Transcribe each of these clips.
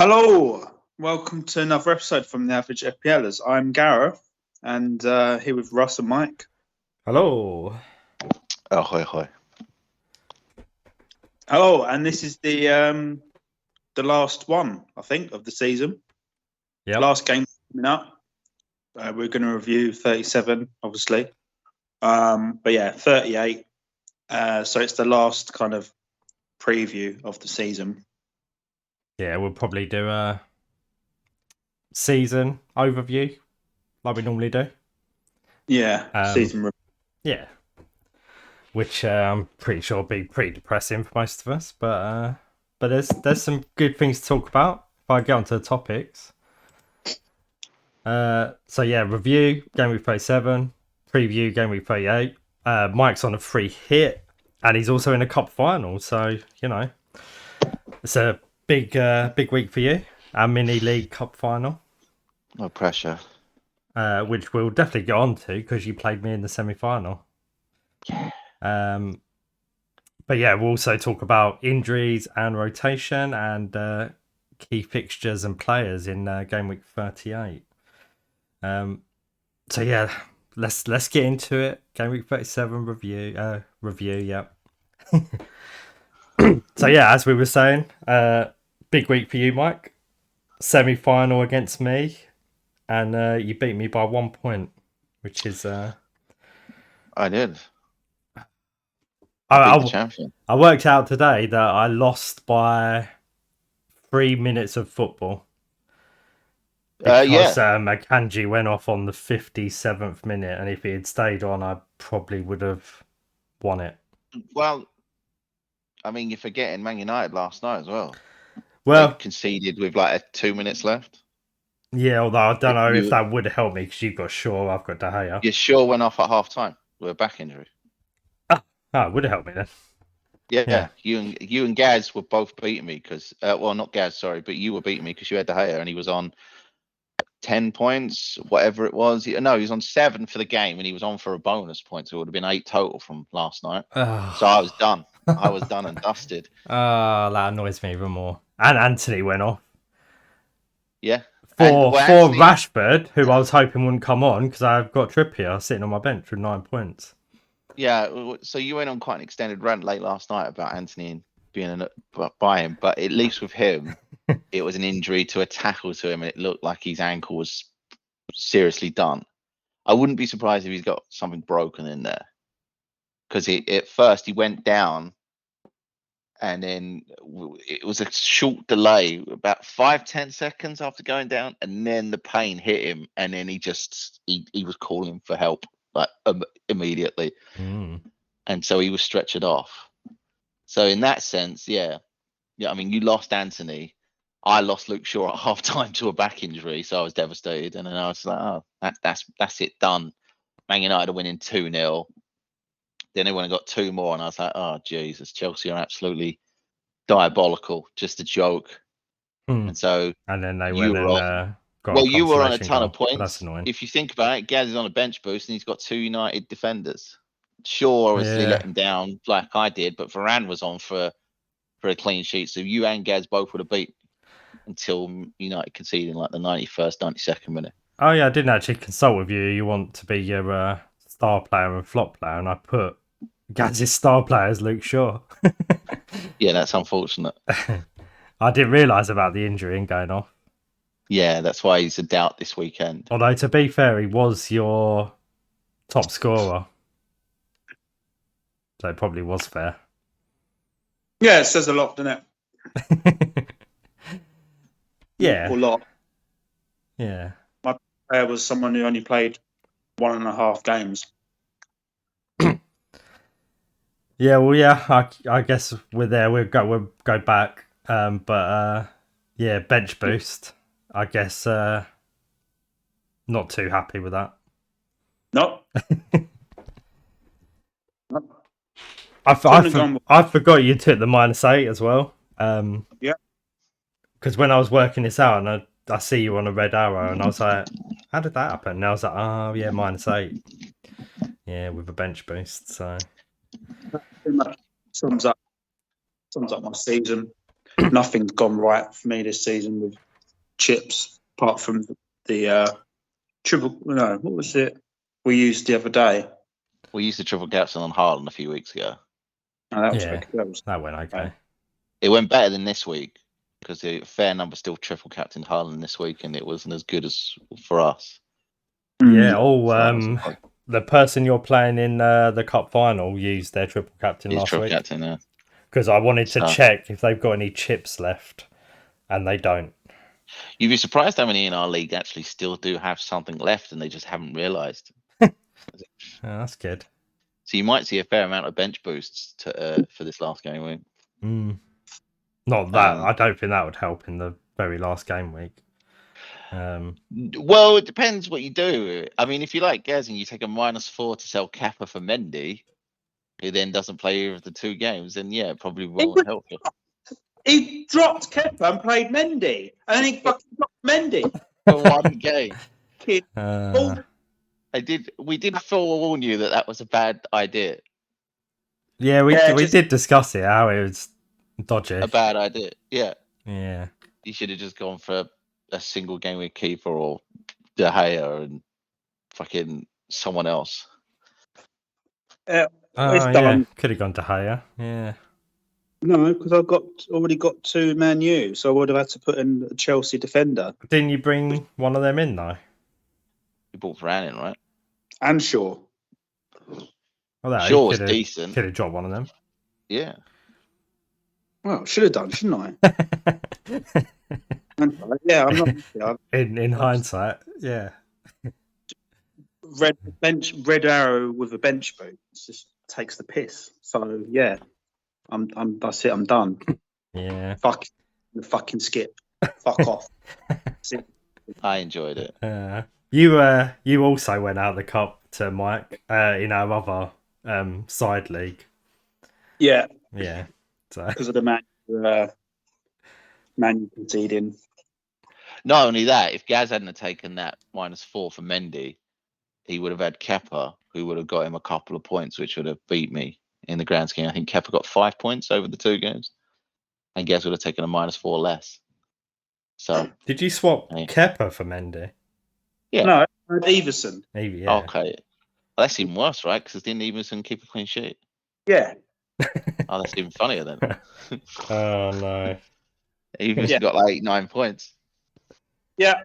Hello, welcome to another episode from the Average FPLers. I'm Gareth, and here with Russ and Mike. Hello. Ahoy, hoy. Hello, and this is the last one, I think, of the season. Yeah. Last game coming up. We're going to review 37, obviously, but yeah, 38. So it's the last kind of preview of the season. Yeah, we'll probably do a season overview like we normally do. Yeah, season review. Yeah. Which I'm pretty sure will be pretty depressing for most of us, but there's some good things to talk about if I get onto the topics. So yeah, review game week 37, preview game week 38. Mike's on a free hit, and he's also in a cup final, so you know it's a big week for you. Our mini league cup final. No pressure. Which we'll definitely get on to because you played me in the semi-final. Yeah. But yeah, we'll also talk about injuries and rotation and key fixtures and players in game week 38. So yeah, let's get into it. Game week 37 review. Yep. So yeah, as we were saying, big week for you, Mike. Semi-final against me, and you beat me by 1 point, which is I did. I beat the champion. I worked out today that I lost by 3 minutes of football. Because Akanji went off on the 57th minute, and if he had stayed on, I probably would have won it. Well, I mean, you're forgetting Man United last night as well. Well, they conceded with like 2 minutes left. Yeah, although I don't know if that would have helped me because you've got Shaw, I've got De Gea. Your Shaw went off at half time with a back injury. Oh, it would have helped me then. Yeah. You and Gaz were both beating me because, well, not Gaz, sorry, but you were beating me because you had De Gea and he was on 10 points, whatever it was. No, he was on 7 for the game and he was on for a bonus point, so it would have been 8 total from last night. So I was done. I was done and dusted. That annoys me even more. And Anthony went off. Yeah. For Rashford, who I was hoping wouldn't come on because I've got Trippier sitting on my bench with 9 points. Yeah, so you went on quite an extended rant late last night about Anthony and being by him, but at least with him, it was an injury to a tackle to him, and it looked like his ankle was seriously done. I wouldn't be surprised if he's got something broken in there, because at first he went down, and then it was a short delay, about 5-10 seconds after going down, and then the pain hit him, and then he was calling for help like immediately, and so he was stretchered off. So in that sense, yeah. I mean, you lost Anthony. I lost Luke Shaw at half time to a back injury, so I was devastated. And then I was like, oh, that's it, done. Man United are winning 2-0. Then they went and got 2 more, and I was like, oh Jesus, Chelsea are absolutely diabolical, just a joke. And so and then they went and you were on a ton of points. That's annoying. If you think about it, Gaz is on a bench boost and he's got 2 United defenders. Shaw obviously let him down like I did, but Varane was on for a clean sheet. So you and Gaz both would have beat until United conceded in like the 91st, 92nd minute. Oh yeah, I didn't actually consult with you. You want to be your star player and flop player, and I put Gaz's star player as Luke Shaw. Yeah, that's unfortunate. I didn't realise about the injury and going off. Yeah, that's why he's a doubt this weekend. Although, to be fair, he was your top scorer. So it probably was fair. Yeah, it says a lot, doesn't it? Yeah. A lot. Yeah. My player was someone who only played 1.5 games. Yeah, well, yeah, I guess we're there. We'll go back. But yeah, bench boost. I guess not too happy with that. No. I forgot you took the -8 as well. Yeah. Because when I was working this out, and I see you on a red arrow, and I was like, how did that happen? And I was like, oh yeah, -8. Yeah, with a bench boost. So that pretty much sums up my season. nothing's gone right for me this season with chips, apart from the triple. No, what was it we used the other day? We used the triple captain on Haaland a few weeks ago. Oh, that was Yeah. okay. That was That went okay. It went better than this week because a fair number still triple captain Haaland this week, and it wasn't as good as for us. Yeah. So The person you're playing in the cup final used their triple captain he's last triple week captain now. because I wanted to So- check if they've got any chips left, and they don't. You'd be surprised how many in our league actually still do have something left, and they just haven't realised. Oh, that's good. So you might see a fair amount of bench boosts for this last game week. Not that I don't think that would help in the very last game week. Well, it depends what you do. I mean, if you like Gaz and you take a -4 to sell Kappa for Mendy, who then doesn't play either of the 2 games, then yeah, it probably won't help you. He dropped Kepa and played Mendy, and then he fucking dropped Mendy. For 1 game. Kid. We did forewarn you that was a bad idea. Yeah, we did discuss it, how it was dodgy. A bad idea. Yeah. Yeah. You should have just gone for a single game with keeper or De Gea and fucking someone else. Yeah, could have gone to Gea. Yeah. No, because I've already got 2 Man U, so I would have had to put in a Chelsea defender. Didn't you bring one of them in though? You bought Varane in, right? And Shaw. Well, Shaw was decent. Could have dropped one of them. Yeah. Well, should have done, shouldn't I? Yeah, I'm not. Yeah, in hindsight, yeah. Red arrow with a bench boot. It just takes the piss. So yeah, that's it. I'm done. Yeah. Fucking skip. Fuck off. I enjoyed it. You also went out of the cup to Mike in our other side league. Yeah. Yeah. So because of the man conceding. Not only that, if Gaz hadn't taken that -4 for Mendy, he would have had Kepa, who would have got him a couple of points, which would have beat me in the grand scheme. I think Kepa got 5 points over the 2 games, and Gaz would have taken a -4 less. So, did you swap Kepa for Mendy? Yeah. No, Everson. Yeah. Okay. Well, that's even worse, right? Because didn't Everson keep a clean sheet? Yeah. Oh, that's even funnier then. Oh no. Everson got like 9 points. Yeah.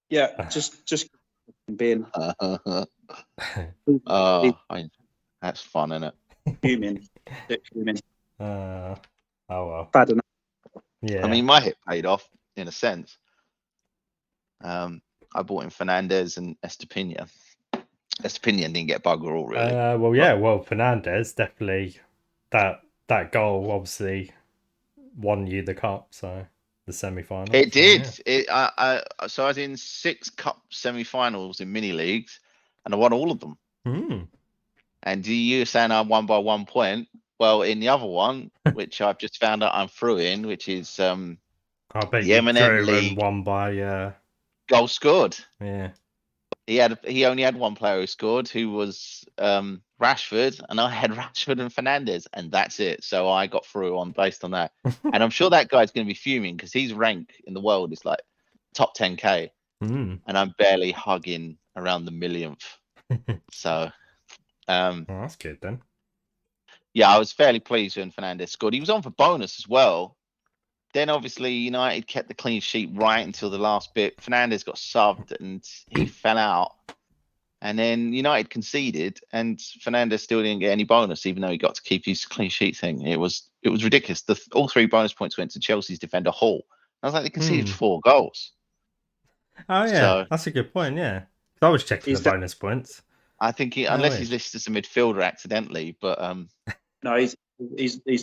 Yeah, just being. That's fun, isn't it? Fuming. Oh well. Bad enough. Yeah. I mean, my hit paid off in a sense. I bought in Fernandez and Estepinian. Estepinian didn't get bugger all really. Well, Fernandez definitely that goal obviously won you the cup, so the semi-final. It did. So I was in 6 cup semi-finals in mini leagues, and I won all of them. And you saying I won by 1 point? Well, in the other one, which I've just found out I'm through in, which is I bet the you M&M drew League. and won by goal scored. Yeah. He only had 1 player who scored, who was Rashford, and I had Rashford and Fernandez, and that's it. So I got through based on that. And I'm sure that guy's going to be fuming because his rank in the world is like top 10k, and I'm barely hugging around the millionth. So, well, that's good then. Yeah, I was fairly pleased when Fernandez scored. He was on for bonus as well. Then obviously United kept the clean sheet right until the last bit. Fernandez got subbed and he fell out. And then United conceded and Fernandez still didn't get any bonus, even though he got to keep his clean sheet thing. It was ridiculous. All 3 bonus points went to Chelsea's defender Hall. I was like, they conceded 4 goals. Oh yeah, so, that's a good point. Yeah, I was checking the bonus points. I think unless he's listed as a midfielder accidentally, but no, he's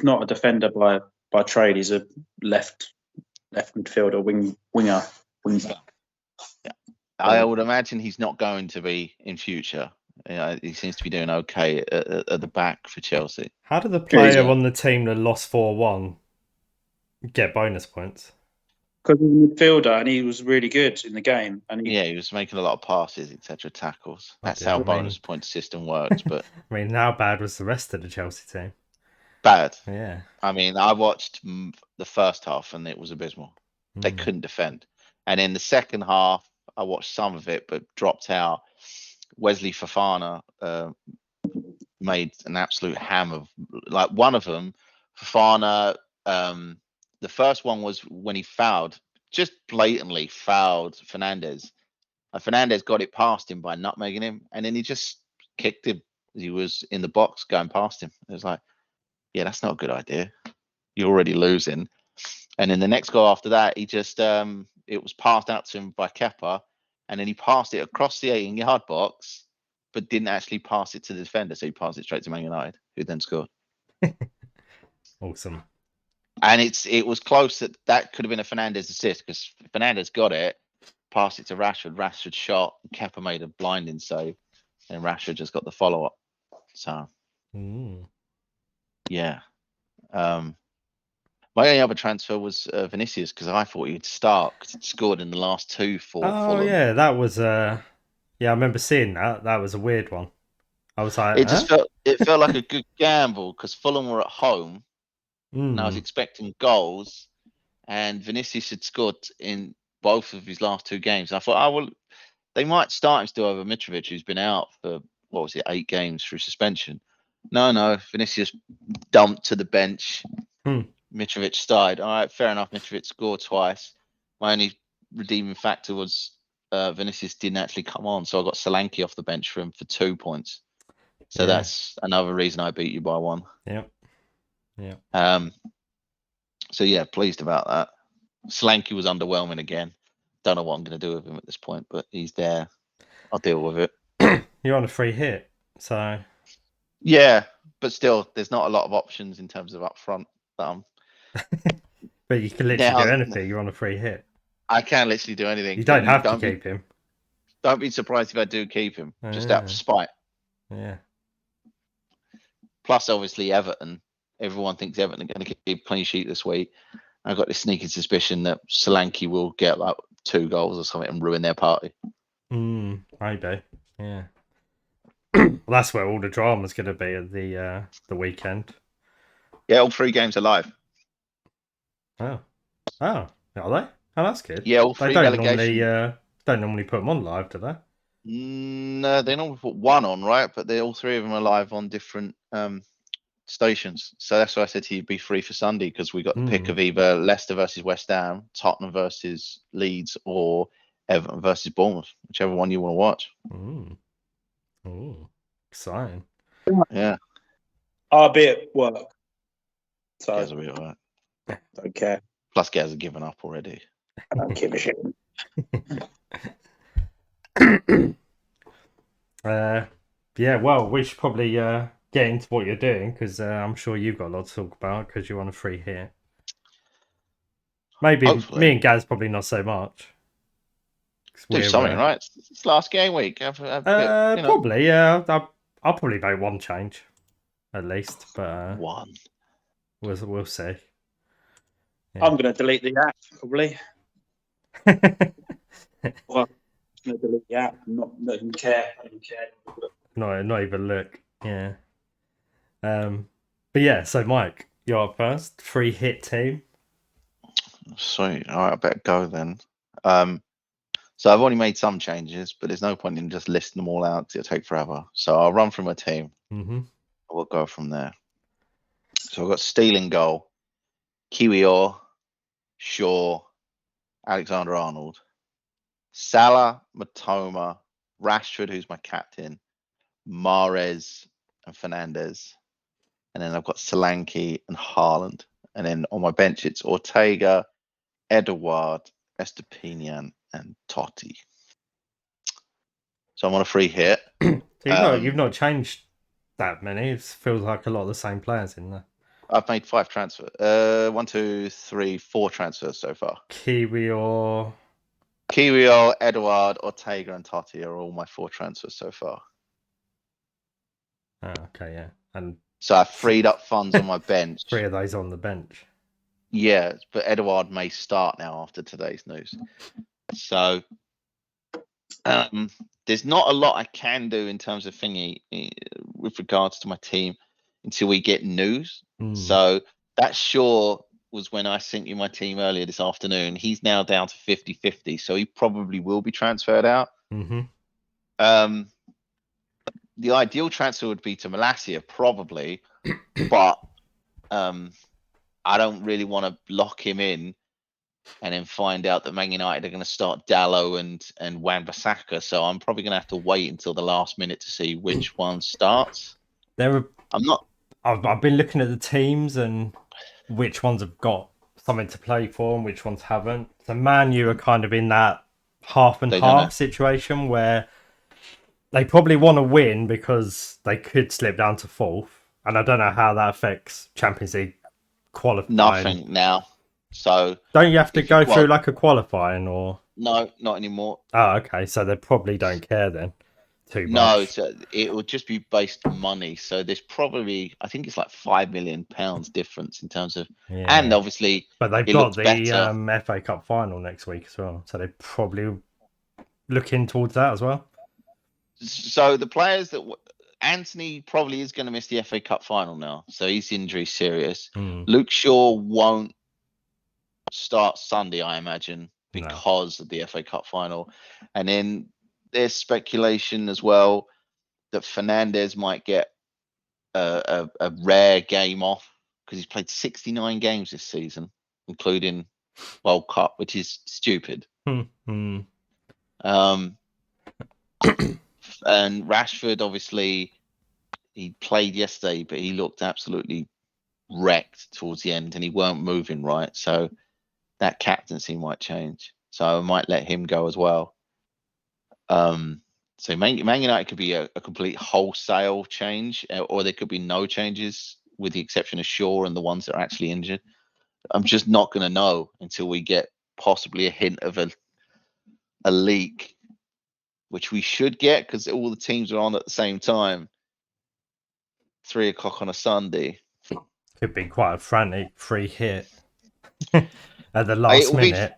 not a defender by trade. He's a left midfielder, winger. Yeah. I would imagine he's not going to be in future. He seems to be doing okay at the back for Chelsea. How did the player on the team that lost 4-1 get bonus points? Because he's a midfielder and he was really good in the game. And he was making a lot of passes, etc., tackles. That's how bonus point system works. But I mean, how bad was the rest of the Chelsea team? bad. Yeah. I mean, I watched the first half and it was abysmal. They Mm. couldn't defend. And in the second half, I watched some of it, but dropped out. Wesley Fofana made an absolute ham of, like, one of them. Fofana, the first one was when he fouled, just blatantly fouled Fernandez. Fernandez got it past him by nutmegging him, and then he just kicked him as he was in the box going past him. It was like, yeah, that's not a good idea. You're already losing. And then the next goal after that, he just it was passed out to him by Kepa, and then he passed it across the 18-yard box, but didn't actually pass it to the defender. So he passed it straight to Man United, who then scored. Awesome. And it was close that could have been a Fernandez assist, because Fernandez got it, passed it to Rashford. Rashford shot. Kepa made a blinding save, and Rashford just got the follow up. So yeah. My only other transfer was Vinicius, because I thought he'd start, because he'd scored in the last two for Fulham. Yeah, that was yeah, I remember seeing that. That was a weird one. I was like, It just felt like a good gamble, because Fulham were at home, and I was expecting goals, and Vinicius had scored in both of his last two games. And I thought, well, they might start him still over Mitrovic, who's been out for 8 games through suspension. No, Vinicius dumped to the bench. Mitrovic started. All right, fair enough. Mitrovic scored twice. My only redeeming factor was Vinicius didn't actually come on, so I got Solanke off the bench for him for 2 points. So that's another reason I beat you by 1. Yeah. So yeah, pleased about that. Solanke was underwhelming again. Don't know what I'm going to do with him at this point, but he's there. I'll deal with it. You're on a free hit, so yeah, but still, there's not a lot of options in terms of upfront. But you can literally do anything. You're on a free hit. I can literally do anything. You don't have to keep him. Don't be surprised if I do keep him, just out of spite. Yeah. Plus, obviously, Everton. Everyone thinks Everton are going to keep a clean sheet this week. I've got this sneaking suspicion that Solanke will get like 2 goals or something and ruin their party. Maybe. Yeah. Well, that's where all the drama's going to be at the weekend. Yeah, all 3 games are live. Oh, are they? Oh, that's good. Yeah, all 3 relegation. Don't normally put them on live, do they? No, they normally put 1 on, right? But all 3 of them are live on different stations. So that's why I said to you, be free for Sunday, because we got the pick of either Leicester versus West Ham, Tottenham versus Leeds, or Everton versus Bournemouth, whichever one you want to watch. Exciting. Yeah. I'll be at work. So Gaz will be all right. Don't care. Plus, Gaz has given up already. I don't give a shit. Yeah, well, we should probably get into what you're doing, because I'm sure you've got a lot to talk about because you're on a free hit. Maybe hopefully. Me and Gaz probably not so much. Do something, right? It's last game week. Probably, yeah. I'll probably make 1 change, at least. But 1. We'll see. Yeah. I'm going to delete the app, probably. Well, I'm going to delete the app. Not even care. I don't care. Not even look. Yeah. But yeah, so Mike, you're up first. Free hit team. Sweet. All right, I better go then. So I've only made some changes, but there's no point in just listing them all out, because it'll take forever. So I'll run through my team. We'll go from there. So I've got Steele in goal, Kiwior, Shaw, Alexander-Arnold, Salah, Matoma, Rashford, who's my captain, Mahrez, and Fernandez. And then I've got Solanke and Haaland. And then on my bench, it's Ortega, Edouard, Estepinian, and Totti. So I'm on a free hit. You've not changed that many. It feels like a lot of the same players in there. I've made 5 transfers. 1, 2, 3, 4 transfers so far. Kiwior, Edouard, Ortega, and Totti are all my 4 transfers so far. Oh, okay, yeah. And so I've freed up funds on my bench. 3 of those on the bench. Yeah, but Edouard may start now after today's news. So there's not a lot I can do in terms of thingy with regards to my team. until we get news. Mm. So that Shaw was when I sent you my team earlier this afternoon. He's now down to 50-50, so he probably will be transferred out. Mm-hmm. The ideal transfer would be to Malacia, probably, but I don't really want to lock him in and then find out that Man United are going to start Dallo and Wan-Bissaka. So I'm probably going to have to wait until the last minute to see which one starts. I've been looking at the teams and which ones have got something to play for and which ones haven't. So Man U are kind of in that half and half situation where they probably want to win because they could slip down to fourth. And I don't know how that affects Champions League qualifying. Nothing now. So don't you have to go through like a qualifying or? No, not anymore. Oh, okay. So they probably don't care then too much. No, so it will just be based on money. So there's probably, I think it's like £5 million difference in terms of, and obviously, but they've got the FA Cup final next week as well. So they probably looking towards that as well. So the players that Anthony probably is going to miss the FA Cup final now. So he's injury serious. Luke Shaw won't start Sunday, I imagine, because of the FA Cup final. And then there's speculation as well that Fernandes might get a rare game off because he's played 69 games this season, including World Cup, which is stupid. And Rashford, obviously, he played yesterday, but he looked absolutely wrecked towards the end and he weren't moving right. So that captaincy might change. So I might let him go as well. So Man United could be a complete wholesale change, or there could be no changes with the exception of Shaw and the ones that are actually injured. I'm just not going to know until we get possibly a hint of a leak, which we should get because all the teams are on at the same time. 3 o'clock on a Sunday. Could be quite a frantic free hit at the last minute.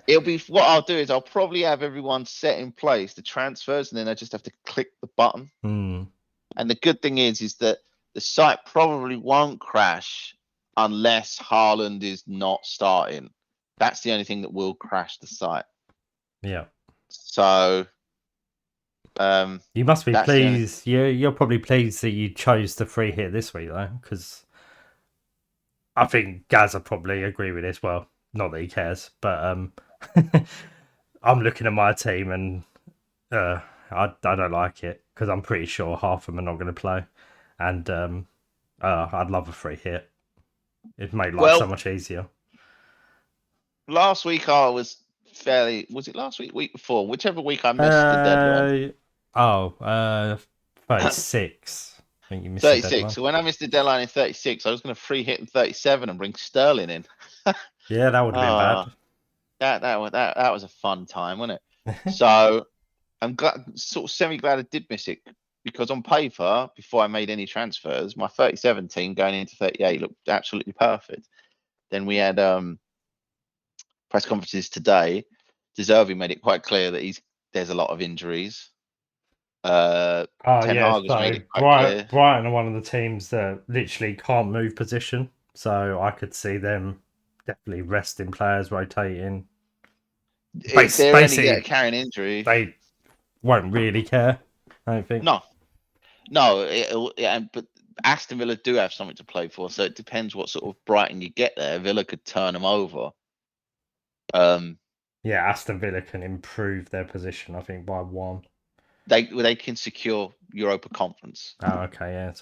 It'll be what I'll do is I'll probably have everyone set in place, the transfers, and then I just have to click the button. And the good thing is that the site probably won't crash unless Haaland is not starting. That's the only thing that will crash the site. Yeah. So you must be pleased. You're probably pleased that you chose the free hit this week, though, because I think Gaz will probably agree with this. Well, not that he cares, but I'm looking at my team and I don't like it because I'm pretty sure half of them are not going to play, and I'd love a free hit. It'd make life so much easier. Last week I was fairly. Was it last week? Week before? Whichever week I missed the deadline. 36. I think you missed 36. So when I missed the deadline in 36, I was going to free hit in 37 and bring Sterling in. Yeah, that would have been bad. That was a fun time, wasn't it? So I'm sort of semi-glad I did miss it because on paper, before I made any transfers, my 37 team going into 38 looked absolutely perfect. Then we had press conferences today. Deserving made it quite clear that there's a lot of injuries. Ten Hag has made it quite clear. Brighton are one of the teams that literally can't move position, so I could see them definitely resting players, rotating. If they're only get a carrying injury, they won't really care. I don't think. No. But Aston Villa do have something to play for, so it depends what sort of Brighton you get there. Villa could turn them over. Yeah, Aston Villa can improve their position, I think, by 1. They can secure Europa Conference. Oh, okay, yeah.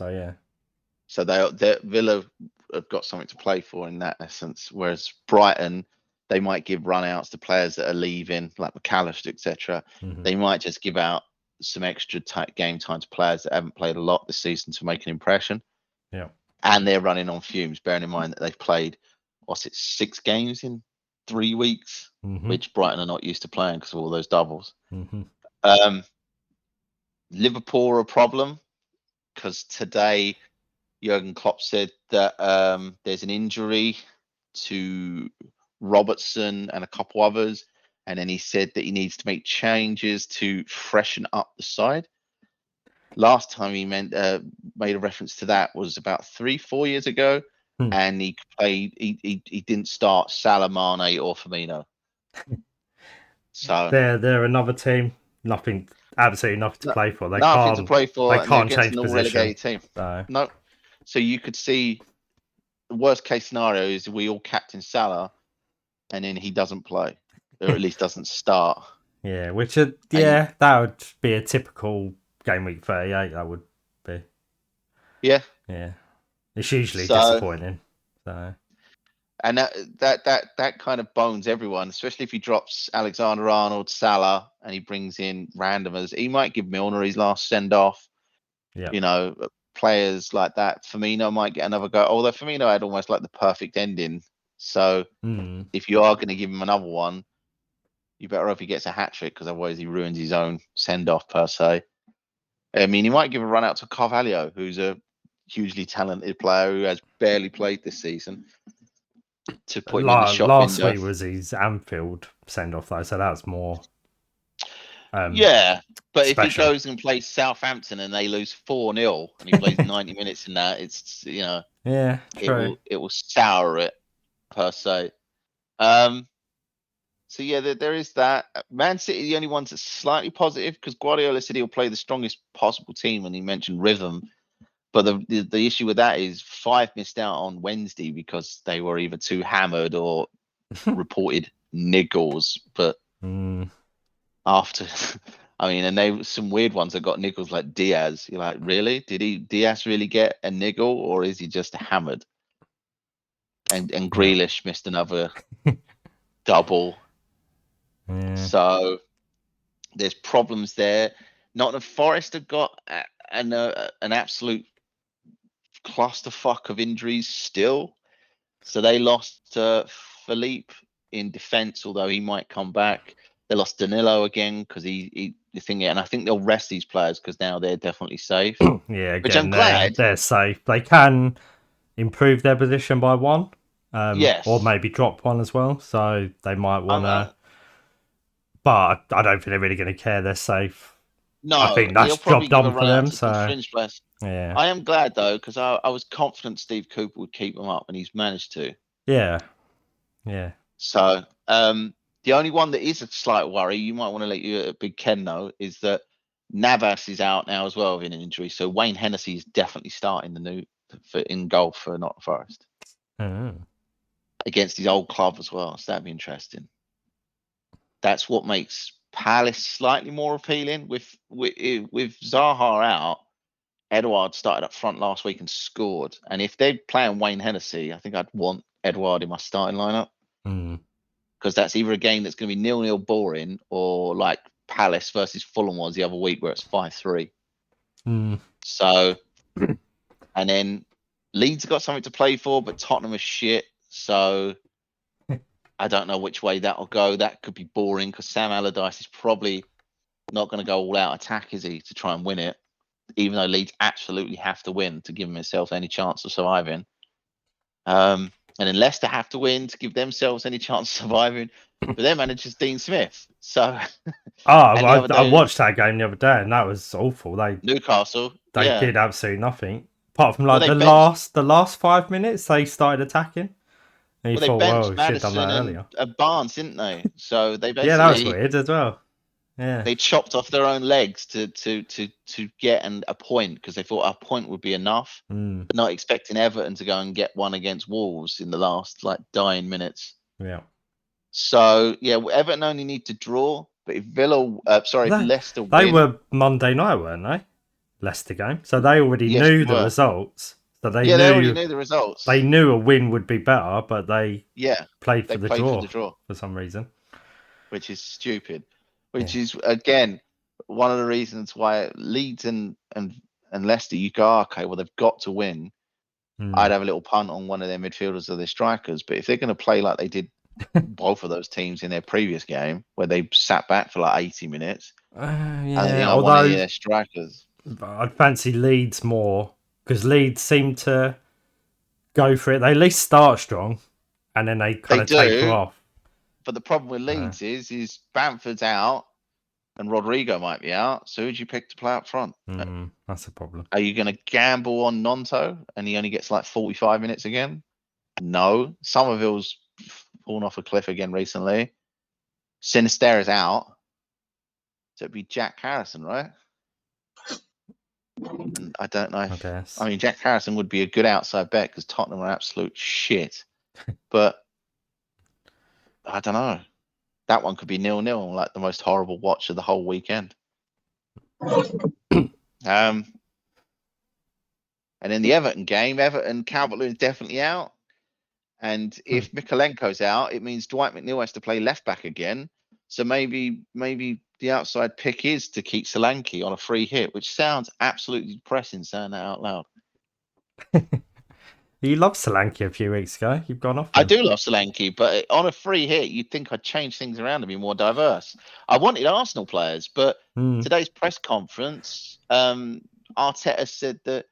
So Villa have got something to play for in that essence, whereas Brighton, they might give run-outs to players that are leaving, like McAllister, etc. They might just give out some extra game time to players that haven't played a lot this season to make an impression. Yeah. And they're running on fumes, bearing in mind that they've played, 6 games in 3 weeks, which Brighton are not used to playing because of all those doubles. Liverpool are a problem because today Jurgen Klopp said that there's an injury to Robertson and a couple others, and then he said that he needs to make changes to freshen up the side. last time he made a reference to that was about 3-4 years ago, and he played. He didn't start Salah, Mane, or Firmino. So they're another team. Absolutely nothing to play for. They nothing can't. to play for, They and they're can't against change an position. all-relegated team. So. No, so you could see the worst case scenario is we all captain Salah, and then he doesn't play, or at least doesn't start. Yeah, that would be a typical game week 38. That would be. Yeah. It's usually disappointing. So. And that kind of bones everyone, especially if he drops Alexander-Arnold, Salah, and he brings in randomers. He might give Milner his last send-off. Yeah. You know, players like that. Firmino might get another go. Although Firmino had almost like the perfect ending. So if you are going to give him another one, you better hope he gets a hat-trick, because otherwise he ruins his own send-off per se. I mean, he might give a run out to Carvalho, who's a hugely talented player who has barely played this season, to put him in the shop last window. week was his Anfield send-off, though, so that's more. Yeah, but special. if he goes and plays Southampton and they lose 4-0 and he plays 90 minutes in that, it's yeah, true. it will sour it per se. So yeah, there is that. Man City, the only ones that's slightly positive, because Guardiola said he'll play the strongest possible team, and he mentioned rhythm. But the issue with that is 5 missed out on Wednesday because they were either too hammered or reported niggles. But after, I mean, and they some weird ones that got niggles, like Diaz. You're like, really? Did Diaz really get a niggle, or is he just hammered? And Grealish missed another double. Yeah. So there's problems there. Nottingham Forest have got an absolute clusterfuck of injuries still. So they lost Philippe in defence, although he might come back. They lost Danilo again because he thinking, and I think they'll rest these players because now they're definitely safe. Yeah, which I'm again, glad. they're safe. They can improve their position by one, Yes. or maybe drop one as well. So they might want to. But I don't think they're really going to care. They're safe. No, I think that's job done for them. So yeah, I am glad though, because I was confident Steve Cooper would keep them up, and he's managed to. Yeah. So the only one that is a slight worry, you might want to let your Big Ken know, is that Navas is out now as well with an injury. So Wayne Hennessy is definitely starting in goal for Nottingham Forest against his old club as well. So that'd be interesting. That's what makes Palace slightly more appealing. With Zaha out, Edouard started up front last week and scored. And if they're playing Wayne Hennessy, I think I'd want Edouard in my starting lineup. Because that's either a game that's going to be 0-0 boring, or like Palace versus Fulham was the other week where it's 5-3. So, and then Leeds have got something to play for, but Tottenham is shit. So I don't know which way that'll go. That could be boring because Sam Allardyce is probably not going to go all out attack, is he, to try and win it? Even though Leeds absolutely have to win to give themselves any chance of surviving. And then Leicester have to win to give themselves any chance of surviving. But their manager's Dean Smith. So I watched that game the other day, and that was awful. Newcastle. They did absolutely nothing. Apart from the last 5 minutes they started attacking. And they benched Maddison and Barnes, didn't they? So they basically that was weird as well. Yeah. They chopped off their own legs to get a point, because they thought a point would be enough. Not expecting Everton to go and get one against Wolves in the last dying minutes. Yeah. So Everton only need to draw, but if Leicester win, they were Monday night, weren't they? Leicester game, so they already knew the results. So they already knew the results. They knew a win would be better, but they played for the draw for some reason, which is stupid. Which is again one of the reasons why Leeds and Leicester, you go, okay, well they've got to win. I'd have a little punt on one of their midfielders or their strikers, but if they're going to play like they did both of those teams in their previous game, where they sat back for 80 minutes, one of their strikers, I'd fancy Leeds more, because Leeds seem to go for it. They at least start strong, and then they kind of taper off. But the problem with Leeds is Bamford's out, and Rodrigo might be out. So who'd you pick to play up front? That's a problem. Are you going to gamble on Nonto and he only gets like 45 minutes again? No. Somerville's fallen off a cliff again recently. Sinister is out. So it'd be Jack Harrison, right? And I don't know. I guess. I mean, Jack Harrison would be a good outside bet because Tottenham are absolute shit. But I don't know. That one could be 0-0, like the most horrible watch of the whole weekend. And in the Everton game, Calvert-Lewin's definitely out. And if Mikalenko's out, it means Dwight McNeil has to play left back again. So maybe the outside pick is to keep Solanke on a free hit, which sounds absolutely depressing saying that out loud. You loved Solanke a few weeks ago. You've gone off him. I do love Solanke, but on a free hit, you'd think I'd change things around to be more diverse. I wanted Arsenal players, but today's press conference, Arteta said that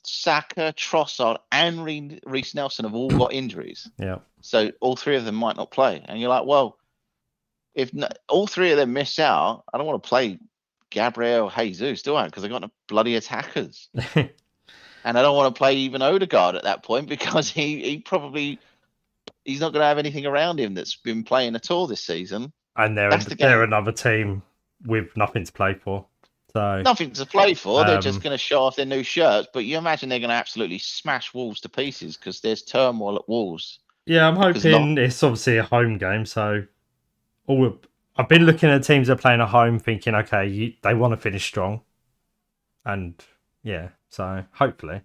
Saka, Trossard, and Reece Nelson have all got injuries. Yeah. So all three of them might not play. And you're like, well, if all three of them miss out, I don't want to play Gabriel Jesus, do I? Because I've got no bloody attackers. And I don't want to play even Odegaard at that point because he's not going to have anything around him that's been playing at all this season. And they're another team with nothing to play for. So nothing to play for. They're just going to show off their new shirts. But you imagine they're going to absolutely smash Wolves to pieces because there's turmoil at Wolves. Yeah, I'm hoping it's obviously a home game. So I've been looking at teams that are playing at home thinking, okay, they want to finish strong. And yeah, so hopefully.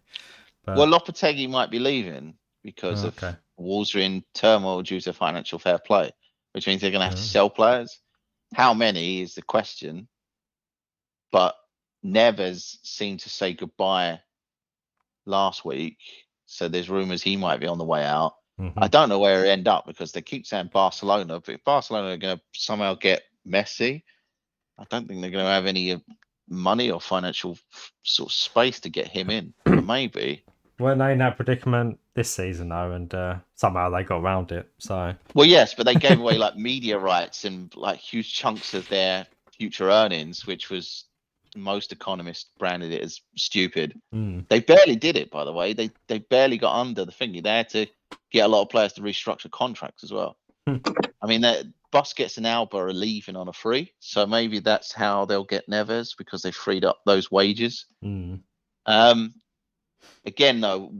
But, well, Lopetegui might be leaving because of Wolves are in turmoil due to financial fair play, which means they're going to have to sell players. How many is the question? But Neves seemed to say goodbye last week. So there's rumours he might be on the way out. I don't know where it end up because they keep saying Barcelona. But if Barcelona are going to somehow get Messi, I don't think they're going to have any money or financial sort of space to get him in. But maybe. Weren't they in that predicament this season though, and somehow they got around it. So well, yes, but they gave away like media rights and like huge chunks of their future earnings, which was most economists branded it as stupid. They barely did it, by the way. They barely got under the thing. They had to get a lot of players to restructure contracts as well. I mean, Busquets and Alba are leaving on a free, so maybe that's how they'll get Neves because they freed up those wages. Again, though,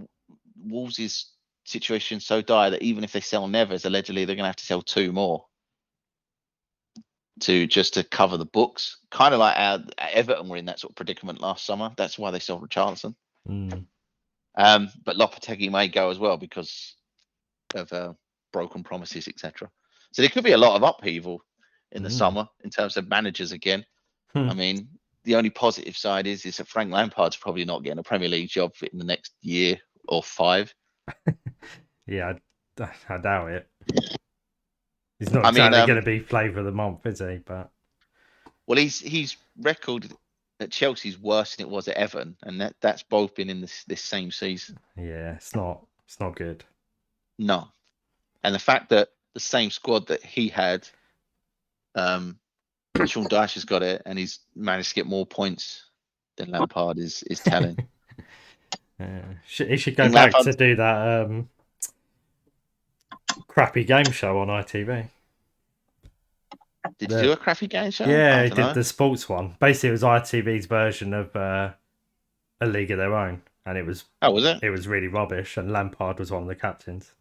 Wolves' situation is so dire that even if they sell Neves, allegedly they're going to have to sell 2 more to cover the books. Kind of like Everton were in that sort of predicament last summer. That's why they sold Richarlison. But Lopetegui may go as well because of broken promises, etc. So there could be a lot of upheaval in the summer in terms of managers again. I mean, the only positive side is that Frank Lampard's probably not getting a Premier League job in the next year or 5. Yeah, I doubt it. He's not exactly going to be flavour of the month, is he? But well, he's record at Chelsea's worse than it was at Everton, and that's both been in this same season. Yeah, it's not good. No, and the fact that the same squad that he had, Sean Dyche has got it, and he's managed to get more points than Lampard is telling. He should go back to do that crappy game show on ITV. Did you do a crappy game show? Yeah, he did the sports one. Basically, it was ITV's version of A League of Their Own, and it was. Oh, was it? It was really rubbish, and Lampard was one of the captains.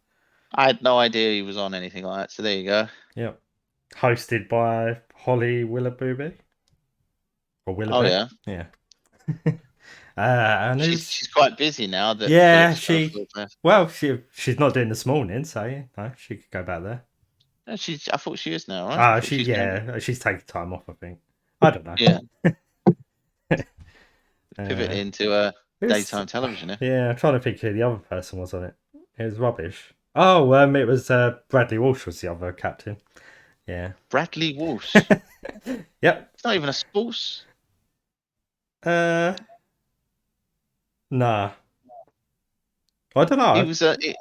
I had no idea he was on anything like that. So there you go. Yep, hosted by Holly Willoughby. Or Willoughby. Oh yeah. Yeah. And she's quite busy now. She's not doing this morning, so she could go back there. I thought she is now, right? She's taking time off, I think. I don't know. Yeah. Pivot into daytime television. Yeah, I'm trying to think who the other person was on it. It was rubbish. Oh, it was Bradley Walsh was the other captain. Yeah. Bradley Walsh. Yep. It's not even a sports. Nah. I don't know.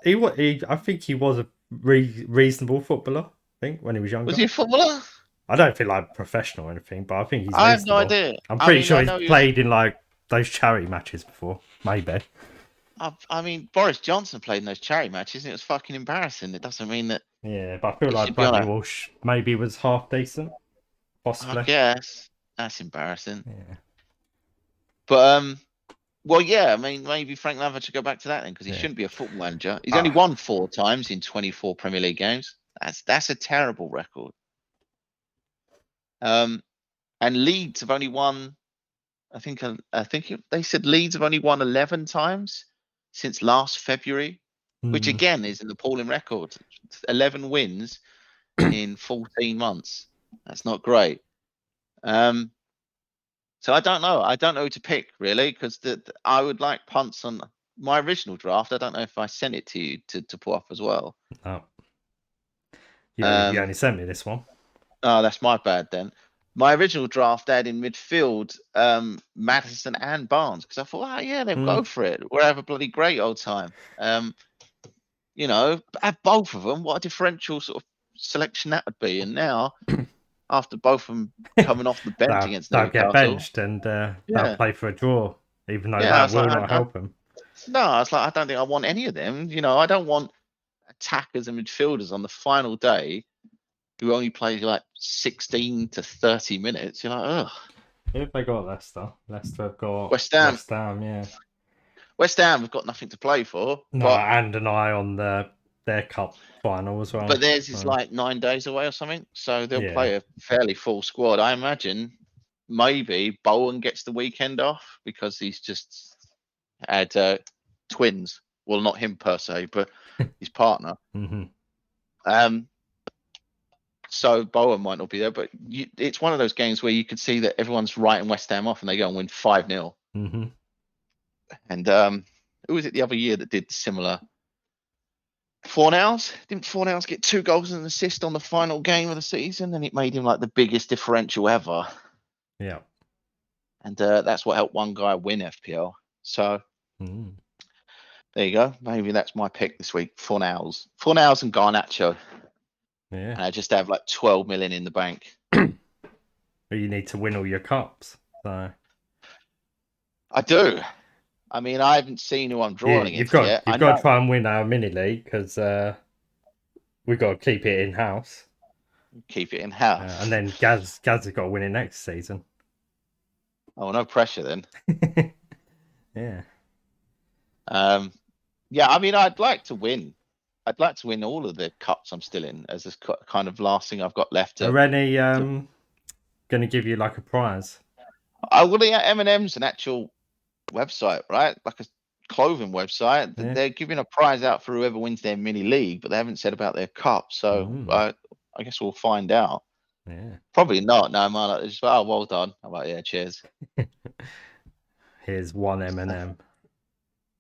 He was I think he was a reasonable footballer. I think when he was younger. Was he a footballer? I don't feel like professional or anything, but I think he's I have no reasonable. idea. I'm I pretty mean, sure I he's know he was. played in like those charity matches before. Maybe. I mean, Boris Johnson played in those charity matches, and it was fucking embarrassing. It doesn't mean that Yeah, but I feel he like should be on Bradley it. Walsh maybe was half decent, I possibly. guess that's embarrassing. Yeah. But well, yeah. I mean, maybe Frank Lampard should go back to that then, because he Yeah. shouldn't be a football manager. He's only won 4 times in 24 Premier League games. That's a terrible record. And Leeds have only won. I think they said Leeds have only won 11 times since last February, which again is an appalling record. 11 wins in 14 months. That's not great. So I don't know. I don't know who to pick really, because I would like punts on my original draft. I don't know if I sent it to you to put off as well. Oh. Yeah, you only sent me this one. Oh, that's my bad then. My original draft had in midfield Maddison and Barnes, because I thought, oh yeah, they'll go for it. We'll have a bloody great old time. You know, have both of them. What a differential sort of selection that would be. And now, after both of them coming off the bench against they'll Newcastle, get benched and they'll play for a draw, even though that will not help them. No, I was like, I don't think I want any of them. You know, I don't want attackers and midfielders on the final day who only play like 16 to 30 minutes. You're like, ugh. If they got Leicester have got West Ham. West Ham, yeah. West Ham have got nothing to play for. No, and an eye on their cup final as well. But theirs is like 9 days away or something, so they'll play a fairly full squad. I imagine maybe Bowen gets the weekend off because he's just had twins. Well, not him per se, but his partner. So Bowen might not be there, but it's one of those games where you could see that everyone's writing West Ham off and they go and win 5-0. And who was it the other year that did similar? Fornals? Didn't Fornals get 2 goals and an assist on the final game of the season? And it made him like the biggest differential ever. Yeah. And that's what helped one guy win FPL. So there you go. Maybe that's my pick this week. Fornals and Garnacho. Yeah. And I just have like 12 million in the bank. You need to win all your cups. So I do. I mean, I haven't seen who I'm drawing against yet. You've got to try and win our mini league, because we've got to keep it in house. Keep it in house. And then Gaz has got to win it next season. Oh, no pressure then. Yeah. Yeah, I mean, I'd like to win. I'd like to win all of the cups I'm still in, as this kind of last thing I've got left. Are any going to give you like a prize? Well, yeah, M&M's an actual website, right? Like a clothing website. Yeah. They're giving a prize out for whoever wins their mini league, but they haven't said about their cup. So I guess we'll find out. Yeah. Probably not. No, man. Like, just, oh, well done. I'm like, yeah, cheers. Here's one M&M.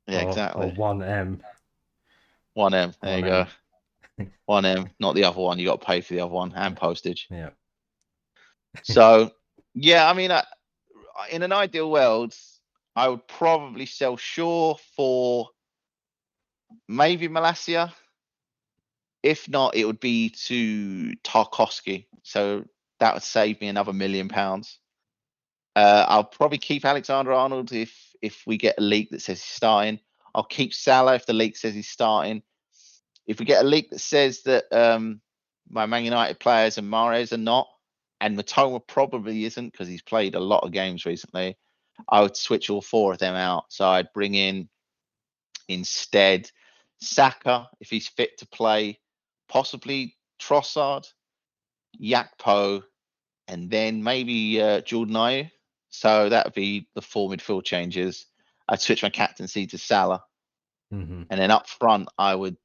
Yeah, exactly. Or 1M. 1M. There you go. 1M, not the other one. You got to pay for the other one and postage. Yeah. So, yeah, I mean, in an ideal world, I would probably sell Shaw for maybe Malacia. If not, it would be to Tarkowski. So that would save me another £1 million. I'll probably keep Alexander-Arnold if we get a leak that says he's starting. I'll keep Salah if the leak says he's starting. If we get a leak that says that my Man United players and Mahrez are not, and Matoma probably isn't because he's played a lot of games recently, I would switch all 4 of them out. So I'd bring in instead Saka if he's fit to play, possibly Trossard, Yakpo, and then maybe Jordan Ayew. So that would be the 4 midfield changes. I'd switch my captaincy to Salah. And then up front, I would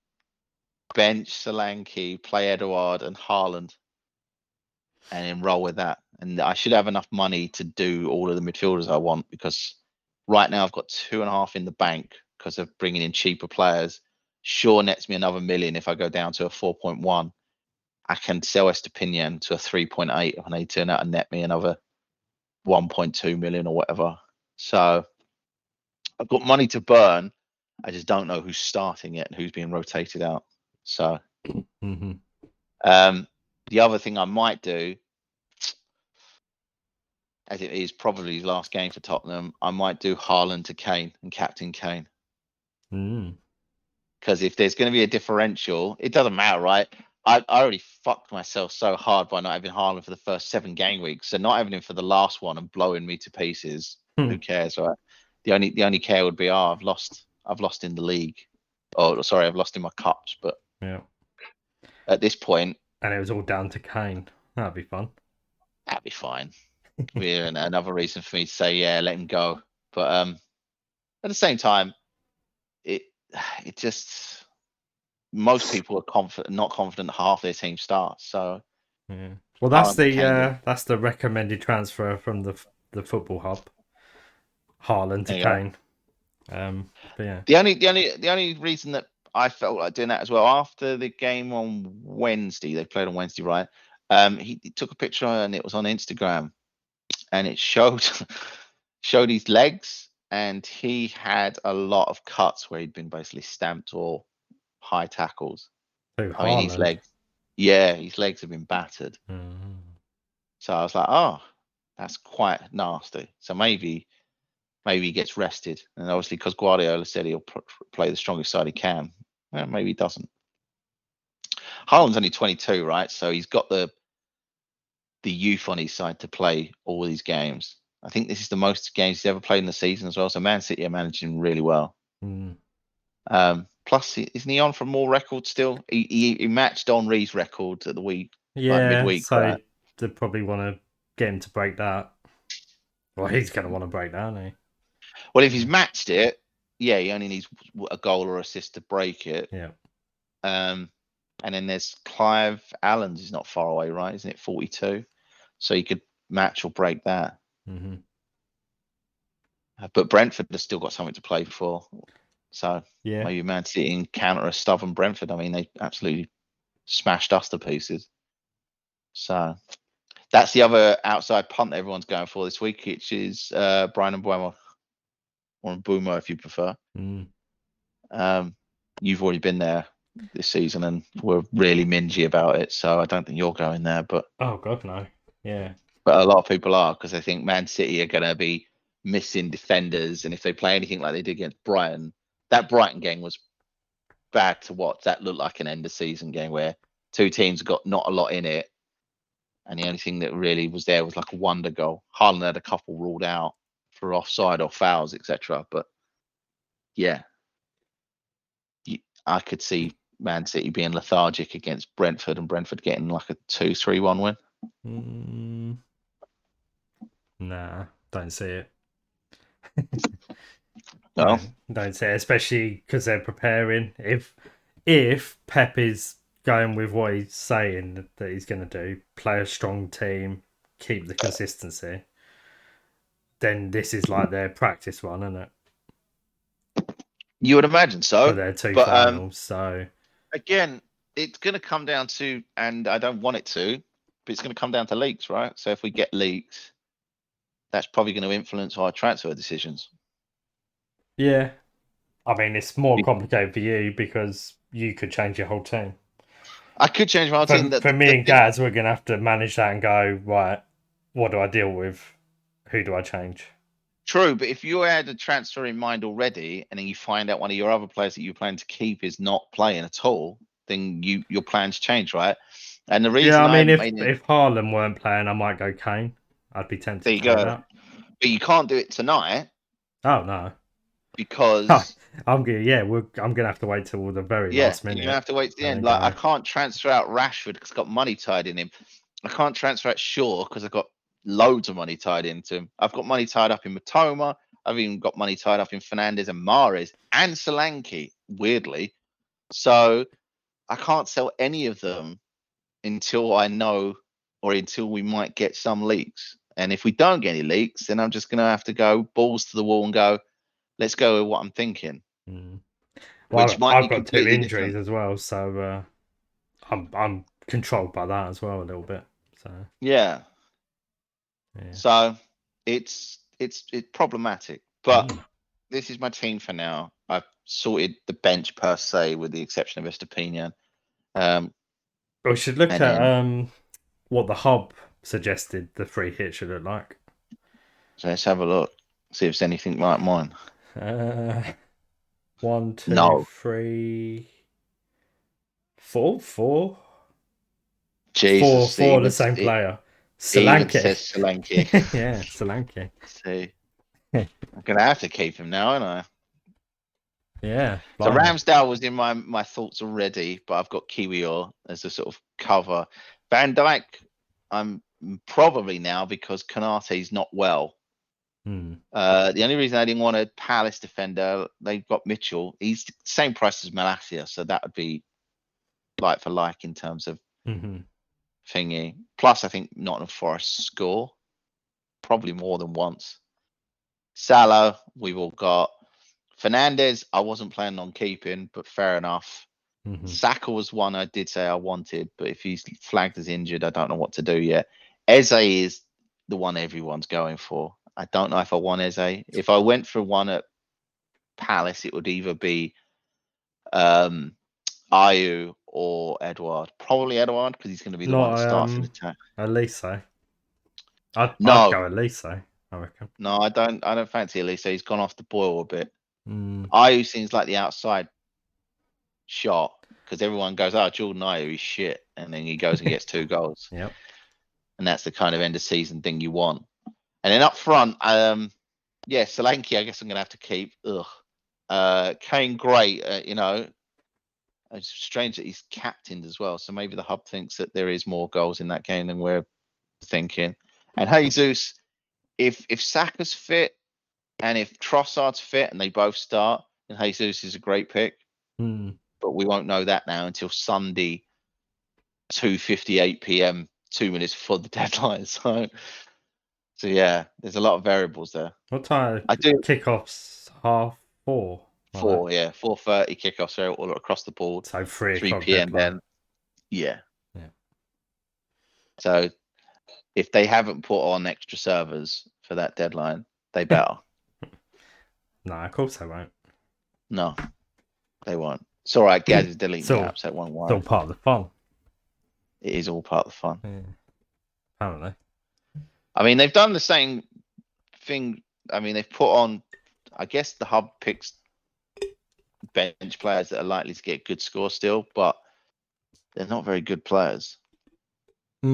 bench Solanke, play Edouard and Haaland, and then roll with that. And I should have enough money to do all of the midfielders I want, because right now I've got 2.5 in the bank because of bringing in cheaper players. Shaw nets me another $1 million if I go down to a 4.1. I can sell Estepinian to a 3.8 and they turn out and net me another 1.2 million or whatever. So I've got money to burn. I just don't know who's starting it and who's being rotated out. So the other thing I might do as it is probably his last game for Tottenham, I might do Haaland to Kane and captain Kane. Because if there's going to be a differential, it doesn't matter, right? I already fucked myself so hard by not having Haaland for the first 7 game weeks. So not having him for the last one and blowing me to pieces, who cares, right? The only care would be, I've lost in the league. Oh, sorry, I've lost in my cups. But yeah, at this point, and it was all down to Kane. That'd be fun. That'd be fine. We're another reason for me to say, yeah, let him go. But at the same time, it just, most people are not confident half their team starts. So yeah. Well, that's the recommended transfer from the Football Hub. Haaland to Kane. But yeah. The only reason that I felt like doing that as well, after the game on Wednesday, they played on Wednesday, right? He took a picture and it was on Instagram, and it showed his legs, and he had a lot of cuts where he'd been basically stamped or high tackles. I mean, his legs have been battered. So I was like, oh, that's quite nasty. So maybe he gets rested, and obviously because Guardiola said he'll play the strongest side he can, well, maybe he doesn't. Haaland's only 22, right? So he's got the youth on his side to play all these games. I think this is the most games he's ever played in the season as well. So Man City are managing really well. Plus, isn't he on for more records still? He matched Henry's record at the week, midweek. So right? they probably want to get him to break that. Well, he's going to want to break that, isn't he? Well, if he's matched it, yeah, he only needs a goal or assist to break it. Yeah. And then there's Clive Allen's is not far away, right? Isn't it 42? So he could match or break that. But Brentford has still got something to play for. So maybe Man City encounter a stubborn Brentford. I mean, they absolutely smashed us to pieces. So that's the other outside punt that everyone's going for this week, which is Brian Mbeumo, or Mbeumo if you prefer. You've already been there this season and we're really mingy about it, so I don't think you're going there. But oh god, no. Yeah, but a lot of people are, because I think Man City are going to be missing defenders, and if they play anything like they did against Brighton, that Brighton game was bad to watch. That looked like an end of season game where two teams got not a lot in it, and the only thing that really was there was like a wonder goal. Haaland had a couple ruled out for offside or fouls, etc. But yeah, I could see Man City being lethargic against Brentford, and Brentford getting like a 2-3-1 win. Nah, don't see it. No, don't see it, especially because they're preparing. If Pep is going with what he's saying that he's going to do, play a strong team, keep the consistency, then this is like their practice run, isn't it? You would imagine so. For their two finals. So again, it's going to come down to, and I don't want it to, but it's going to come down to leaks, right? So if we get leaks, that's probably going to influence our transfer decisions. Yeah. I mean, it's more complicated for you because you could change your whole team. I could change my whole team. For me and Gaz, we're going to have to manage that and go, right, what do I deal with? Who do I change? True, but if you had a transfer in mind already, and then you find out one of your other players that you plan to keep is not playing at all, then your plans change, right? And the reason, I mean, if Haaland weren't playing, I might go Kane. I'd be tempted to do that. But you can't do it tonight. Oh no, because I'm gonna have to wait till the very last minute. You're gonna have to wait to the end. Like I can't transfer out Rashford because I've got money tied in him. I can't transfer out Shaw because I've got loads of money tied into him. I've got money tied up in Matoma. I've even got money tied up in Fernandes and Mahrez and Solanke, weirdly. So I can't sell any of them until I know, or until we might get some leaks. And if we don't get any leaks, then I'm just gonna have to go balls to the wall and go, let's go with what I'm thinking. Well, I've got 2 injuries as well, so I'm controlled by that as well a little bit. So yeah. So it's problematic, but this is my team for now. I've sorted the bench per se, with the exception of Estepinian. We should look at what the hub suggested the free hit should look like. So let's have a look. See if it's anything like mine. 1, 2, No. 3, 4, 4. Jesus. Four the same player. It even Solanke. says Solanke. Yeah, Solanke. See. I'm gonna have to keep him now, aren't I? Yeah. So blimey. Ramsdale was in my thoughts already, but I've got Kiwior as a sort of cover. Van Dijk, I'm probably now because Konate's not well. The only reason I didn't want a Palace defender, they've got Mitchell. He's the same price as Malacia, so that would be like for like in terms of thingy. Plus, I think Nottingham Forest score probably more than once. Salah, we've all got. Fernandez, I wasn't planning on keeping, but fair enough. Saka was one I did say I wanted, but if he's flagged as injured, I don't know what to do yet. Eze is the one everyone's going for. I don't know if I want Eze. If I went for one at Palace, it would either be Ayew or Edouard. Probably Edouard because he's going to be the one that starts in the attack. Elise. I'd No. go Elise, I reckon. No, I don't fancy Elise. He's gone off the boil a bit. Ayew seems like the outside shot because everyone goes, "Oh, Jordan Ayew, he's shit," and then he goes and gets 2 goals. Yep. And that's the kind of end of season thing you want. And then up front, yeah, Solanke, I guess I'm gonna have to keep. Kane, great. It's strange that he's captained as well. So maybe the hub thinks that there is more goals in that game than we're thinking. And Jesus, if Saka's fit and if Trossard's fit and they both start, then Jesus is a great pick. But we won't know that now until Sunday, 2:58 p.m., 2 minutes before the deadline. So yeah, there's a lot of variables there. What time? I do kickoffs 4:30. 4:30 kickoffs all across the board. So 3 p.m. then. Yeah. So if they haven't put on extra servers for that deadline, they better. No, of course they won't. No, they won't. It's all right. Gaz is deleting the app, so it won't worry. It's all part of the fun. It is all part of the fun. Yeah. Apparently. I mean, they've done the same thing. I mean, they've put on, I guess the hub picks bench players that are likely to get good scores still, but they're not very good players. I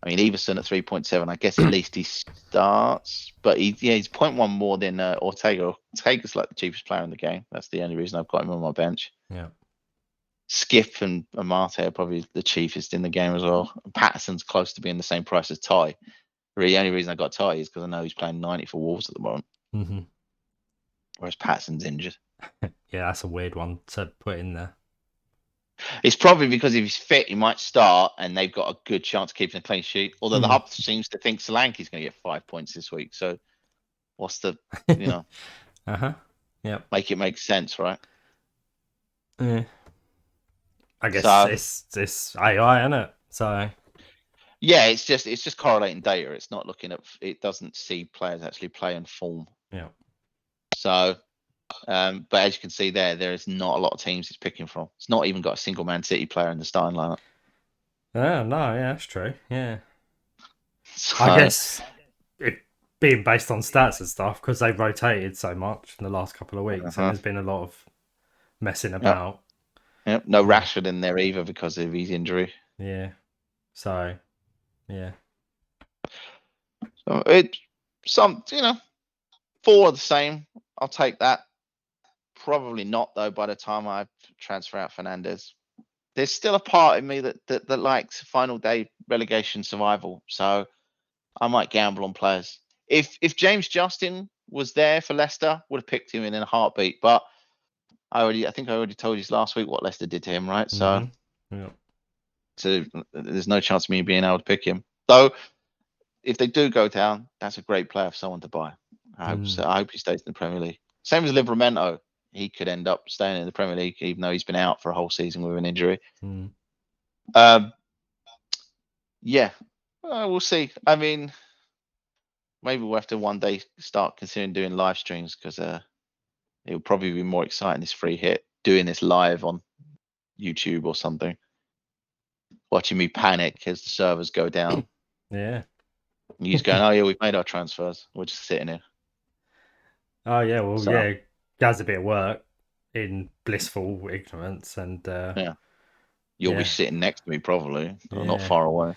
mean, Everson at 3.7, I guess at least he starts, but he's 0.1 more than Ortega. Ortega's like the cheapest player in the game. That's the only reason I've got him on my bench. Yeah. Skip and Marte are probably the cheapest in the game as well. Patterson's close to being the same price as Ty. Really, the only reason I got Ty is because I know he's playing 90 for Wolves at the moment. Whereas Patterson's injured. Yeah, that's a weird one to put in there. It's probably because if he's fit, he might start, and they've got a good chance of keeping a clean sheet. Although the hub seems to think Solanke's going to get 5 points this week. So, what's the, Yeah. Make it make sense, right? Yeah. I guess it's AI, isn't it? So. Yeah, it's just correlating data. It's not looking at. It doesn't see players actually play and form. Yeah. So. But as you can see there is not a lot of teams it's picking from. It's not even got a single Man City player in the starting lineup. Oh, no, yeah, that's true. Yeah. So, I guess it being based on stats and stuff, because they've rotated so much in the last couple of weeks, and there's been a lot of messing about. Yep. No Rashford in there either because of his injury. Yeah. So, yeah. So it, 4 are the same. I'll take that. Probably not though. By the time I transfer out Fernandez, there's still a part of me that likes final day relegation survival. So I might gamble on players. If James Justin was there for Leicester, would have picked him in a heartbeat. But I think I already told you last week what Leicester did to him, right? So, so there's no chance of me being able to pick him. Though, if they do go down, that's a great player for someone to buy. I hope so. I hope he stays in the Premier League. Same as Livramento. He could end up staying in the Premier League, even though he's been out for a whole season with an injury. Yeah, we'll see. I mean, maybe we'll have to one day start considering doing live streams because it will probably be more exciting. This free hit, doing this live on YouTube or something, watching me panic as the servers go down. Yeah, And he's going, oh yeah, we've made our transfers. We're just sitting here. Oh yeah, well So- yeah, Gaz a bit of work in blissful ignorance, and Yeah. You'll Yeah. be sitting next to me probably, or not Yeah. far away.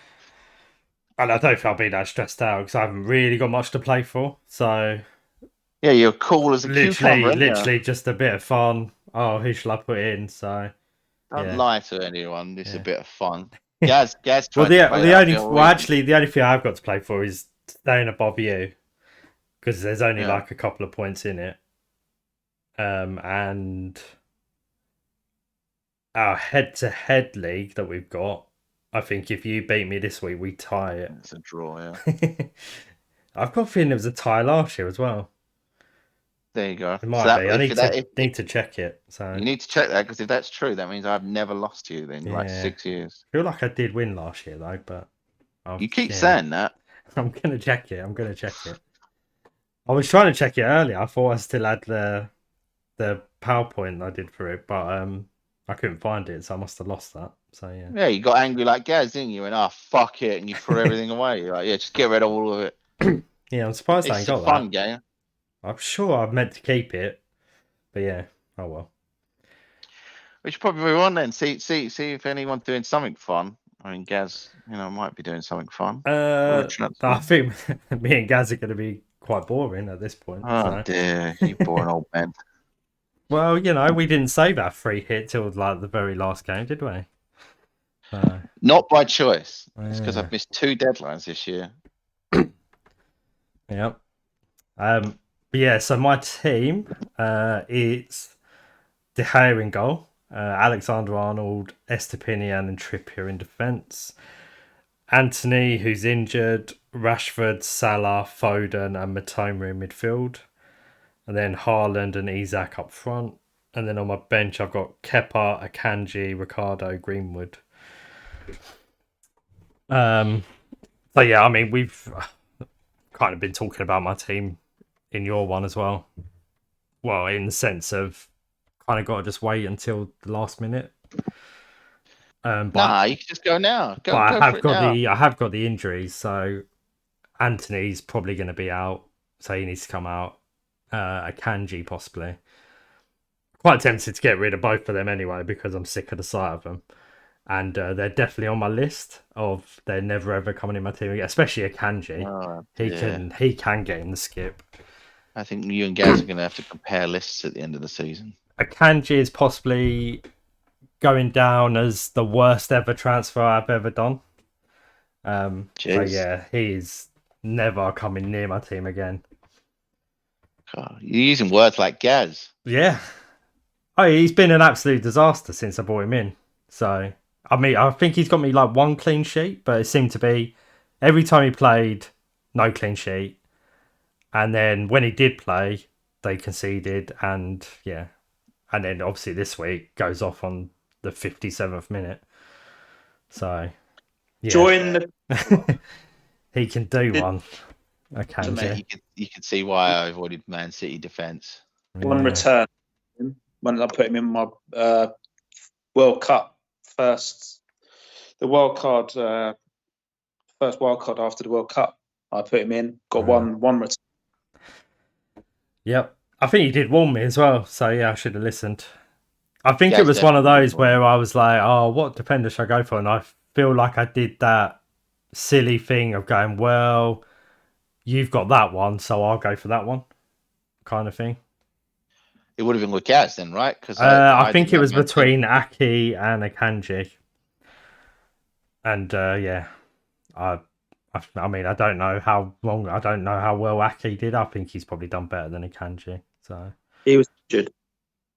and I don't think I'll be that stressed out because I haven't really got much to play for. So Yeah, you're cool as a cucumber. aren't you? literally just a bit of fun. Oh, who shall I put in? So Don't yeah. lie to anyone. This is Yeah. a bit of fun. Gaz well, tried to play that the other week. actually, the only thing I've got to play for is staying above you because there's only Yeah. like a couple of points in it. And our head-to-head league that we've got, I think if you beat me this week, we tie it. It's a draw, yeah. I've got a feeling it was a tie last year as well. There you go. It might So be. I need to check it. So you need to check that, because if that's true, that means I've never lost to you in like Yeah. 6 years. I feel like I did win last year though, but You keep saying that. I'm gonna check it. I was trying to check it earlier. I thought I still had the PowerPoint I did for it, but I couldn't find it, so I must have lost that. So yeah. Yeah, you got angry like Gaz, didn't you? And fuck it, and you threw everything away. You're like, yeah, just get rid of all of it. Yeah, I'm surprised I It's ain't a got fun that. game. I'm sure I meant to keep it, but yeah. Oh well. We should probably move on then. See if anyone's doing something fun. I mean, Gaz, might be doing something fun. I think me and Gaz are going to be quite boring at this point. Oh so. dear, you boring old man. Well, we didn't save our free hit till like the very last game, did we? Not by choice. It's because Yeah. I've missed 2 deadlines this year. Yep. But yeah, so my team, it's De Gea in goal, Alexander-Arnold, Estepinian and Trippier in defence, Anthony, who's injured, Rashford, Salah, Foden and Matoma in midfield, and then Haaland and Isak up front. And then on my bench, I've got Kepa, Akanji, Ricardo, Greenwood. So yeah, I mean, we've kind of been talking about my team in your one as well. Well, in the sense of kind of got to just wait until the last minute. Nah, you can just go now. Go I for it now. I have got the injuries, so Anthony's probably going to be out, so he needs to come out. Akanji possibly. Quite tempted to get rid of both of them anyway because I'm sick of the sight of them, and they're definitely on my list of they're never ever coming in my team again. Especially Akanji, he can get in the skip. I think you and Gaz are going to have to compare lists at the end of the season. Akanji is possibly going down as the worst ever transfer I've ever done. So yeah, he's never coming near my team again. God, you're using words like Gaz. Yeah. Oh, he's been an absolute disaster since I brought him in. So, I mean, I think he's got me like 1 clean sheet, but it seemed to be every time he played, no clean sheet. And then when he did play, they conceded, and yeah. And then obviously this week goes off on the 57th minute. So, yeah. Join the He can do one. Okay. So, mate, you can see why I avoided Man City defence. one return. When I put him in my World Cup first, the wild card, first wild card after the World Cup, I put him in. Got one return. Yep. I think he did warn me as well, so yeah, I should have listened. I think it was one of those where I was like, oh, what defender should I go for? And I feel like I did that silly thing of going, well, you've got that one, so I'll go for that one kind of thing. It would have been with Gaz then, right? Because I think it was between Aki and Akanji. And yeah, I mean, I don't know how well Aki did. I think he's probably done better than Akanji. So he was injured.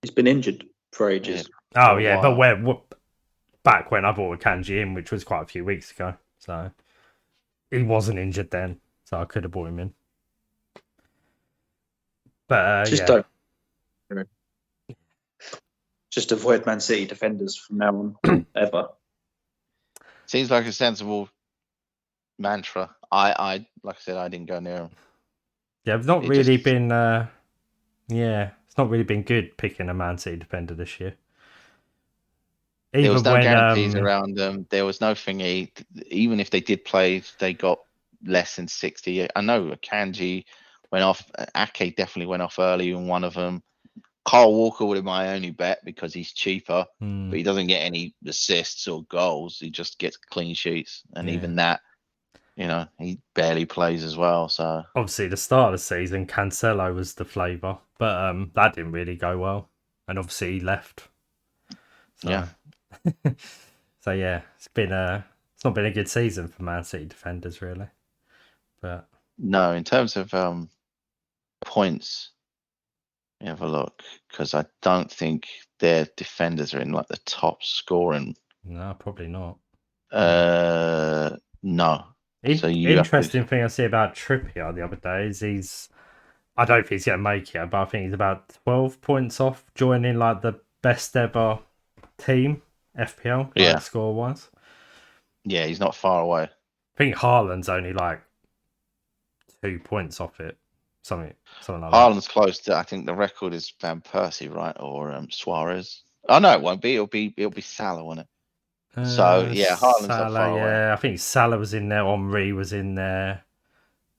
He's been injured for ages. Yeah. Oh yeah, but back when I brought Akanji in, which was quite a few weeks ago, so he wasn't injured then, so I could have brought him in. But don't. Just avoid Man City defenders from now on, ever. Seems like a sensible mantra. I like I said, I didn't go near him. Yeah, it's not really been. It's not really been good picking a Man City defender this year. There was no guarantees around them. There was no thingy. Even if they did play, they got less than 60. I know Kanji went off. Ake definitely went off early in one of them. Kyle Walker would have been my only bet because he's cheaper, but he doesn't get any assists or goals. He just gets clean sheets, and even that, he barely plays as well. So obviously, the start of the season, Cancelo was the flavour, but that didn't really go well, and obviously he left. So, yeah, so yeah, it's not been a good season for Man City defenders really, but no, in terms of points, let me have a look because I don't think their defenders are in like the top scoring. no, probably not. No. So Interesting thing I see about Trippier the other day is I don't think he's going to make it, but I think he's about 12 points off joining like the best ever team FPL, like score wise. Yeah, he's not far away. I think Haaland's only like 2 points off it, something like Haaland's close to. I think the record is Van Persie, right, or Suarez. Oh no, it won't be. It'll be Salah, won't it? So yeah, Haaland's not far away. Yeah, I think Salah was in there. Henry was in there.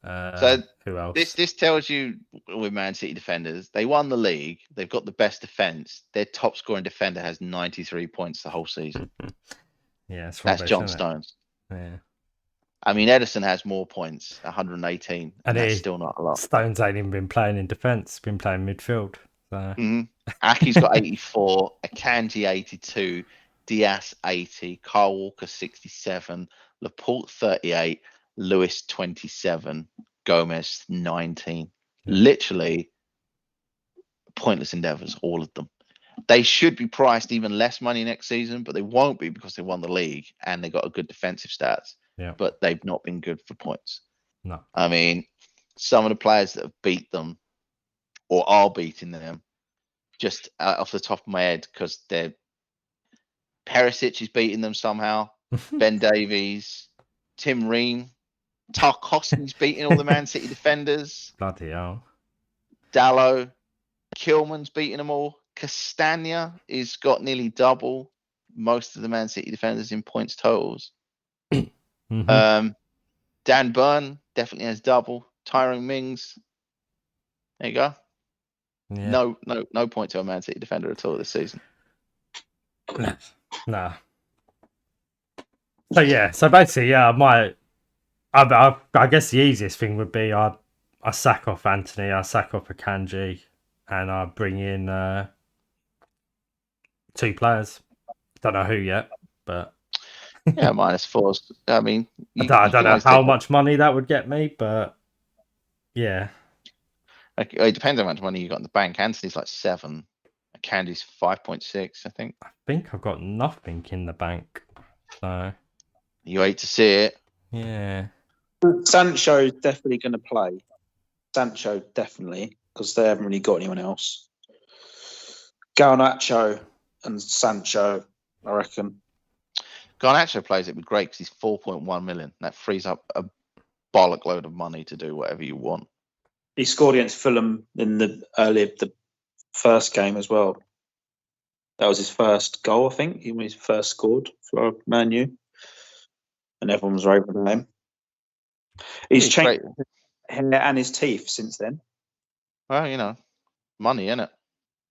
So who else? This tells you with Man City defenders, they won the league. They've got the best defense. Their top scoring defender has 93 points the whole season. Yeah, that's John Stones. Yeah. I mean, Edison has more points, 118, and that's still not a lot. Stones ain't even been playing in defence, been playing midfield. So. Aki's got 84, Akanji 82, Diaz 80, Kyle Walker 67, Laporte 38, Lewis 27, Gomez 19. Yeah. Literally pointless endeavours, all of them. They should be priced even less money next season, but they won't be because they won the league and they got a good defensive stats. Yeah. But they've not been good for points. No. I mean, some of the players that have beat them or are beating them, just off the top of my head, because they're Perisic is beating them somehow. Ben Davies, Tim Ream, Tarkowski's beating all the Man City defenders. Bloody hell. Dallo, Kilman's beating them all. Castagna is got nearly double most of the Man City defenders in points totals. Dan Burn definitely has double. Tyrone Mings. There you go. Yeah. No point to a Man City defender at all this season. Nah. So yeah, basically, yeah, I guess the easiest thing would be I sack off Anthony, I sack off Akanji, and I bring in 2 players. Don't know who yet, but yeah, -4. I mean, I don't know how much money that would get me, but yeah. It depends how much money you got in the bank. Anthony's like 7. Candy's 5.6, I think. I think I've got nothing in the bank. So you hate to see it. Yeah. Sancho's definitely going to play. Sancho definitely, because they haven't really got anyone else. Garnacho and Sancho, I reckon. Garnacho plays, it'd be great because he's 4.1 million. That frees up a bollock load of money to do whatever you want. He scored against Fulham in the first game as well. That was his first goal, I think. He was first scored for Man U, and everyone was raving about him. He's changed his hair and his teeth since then. Well, money, innit?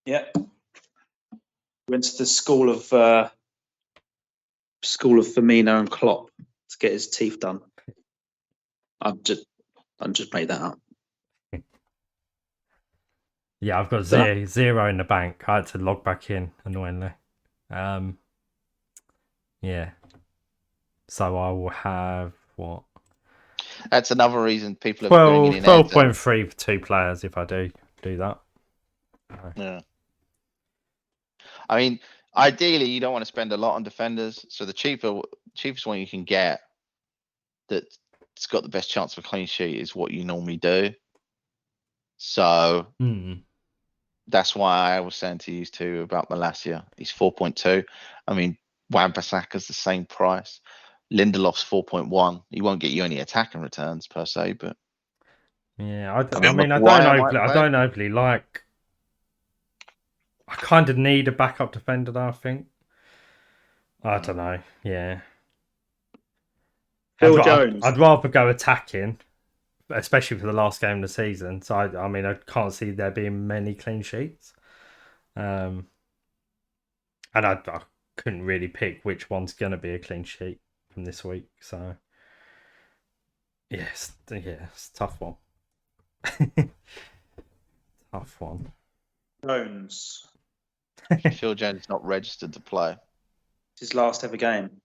Yeah. Went to the school of Firmino and Klopp to get his teeth done. I've just made that up. Yeah, I've got zero in the bank. I had to log back in, annoyingly. Yeah. So I will have what? That's another reason people are 12.3 for 2 players if I do that. Yeah. I mean, ideally, you don't want to spend a lot on defenders. So the cheapest one you can get that's got the best chance of a clean sheet is what you normally do. So that's why I was saying to you too about Malacia. He's 4.2. I mean, Wan-Bissaka's the same price. Lindelof's 4.1. He won't get you any attacking returns per se, but yeah, I don't overly like. I kind of need a backup defender, though, I think. I don't know. Yeah. Phil Jones. I'd rather go attacking, especially for the last game of the season. So I mean, I can't see there being many clean sheets. And I couldn't really pick which one's going to be a clean sheet from this week. So yes, it's a tough one. Tough one. Jones. Phil Jones is not registered to play. It's his last ever game.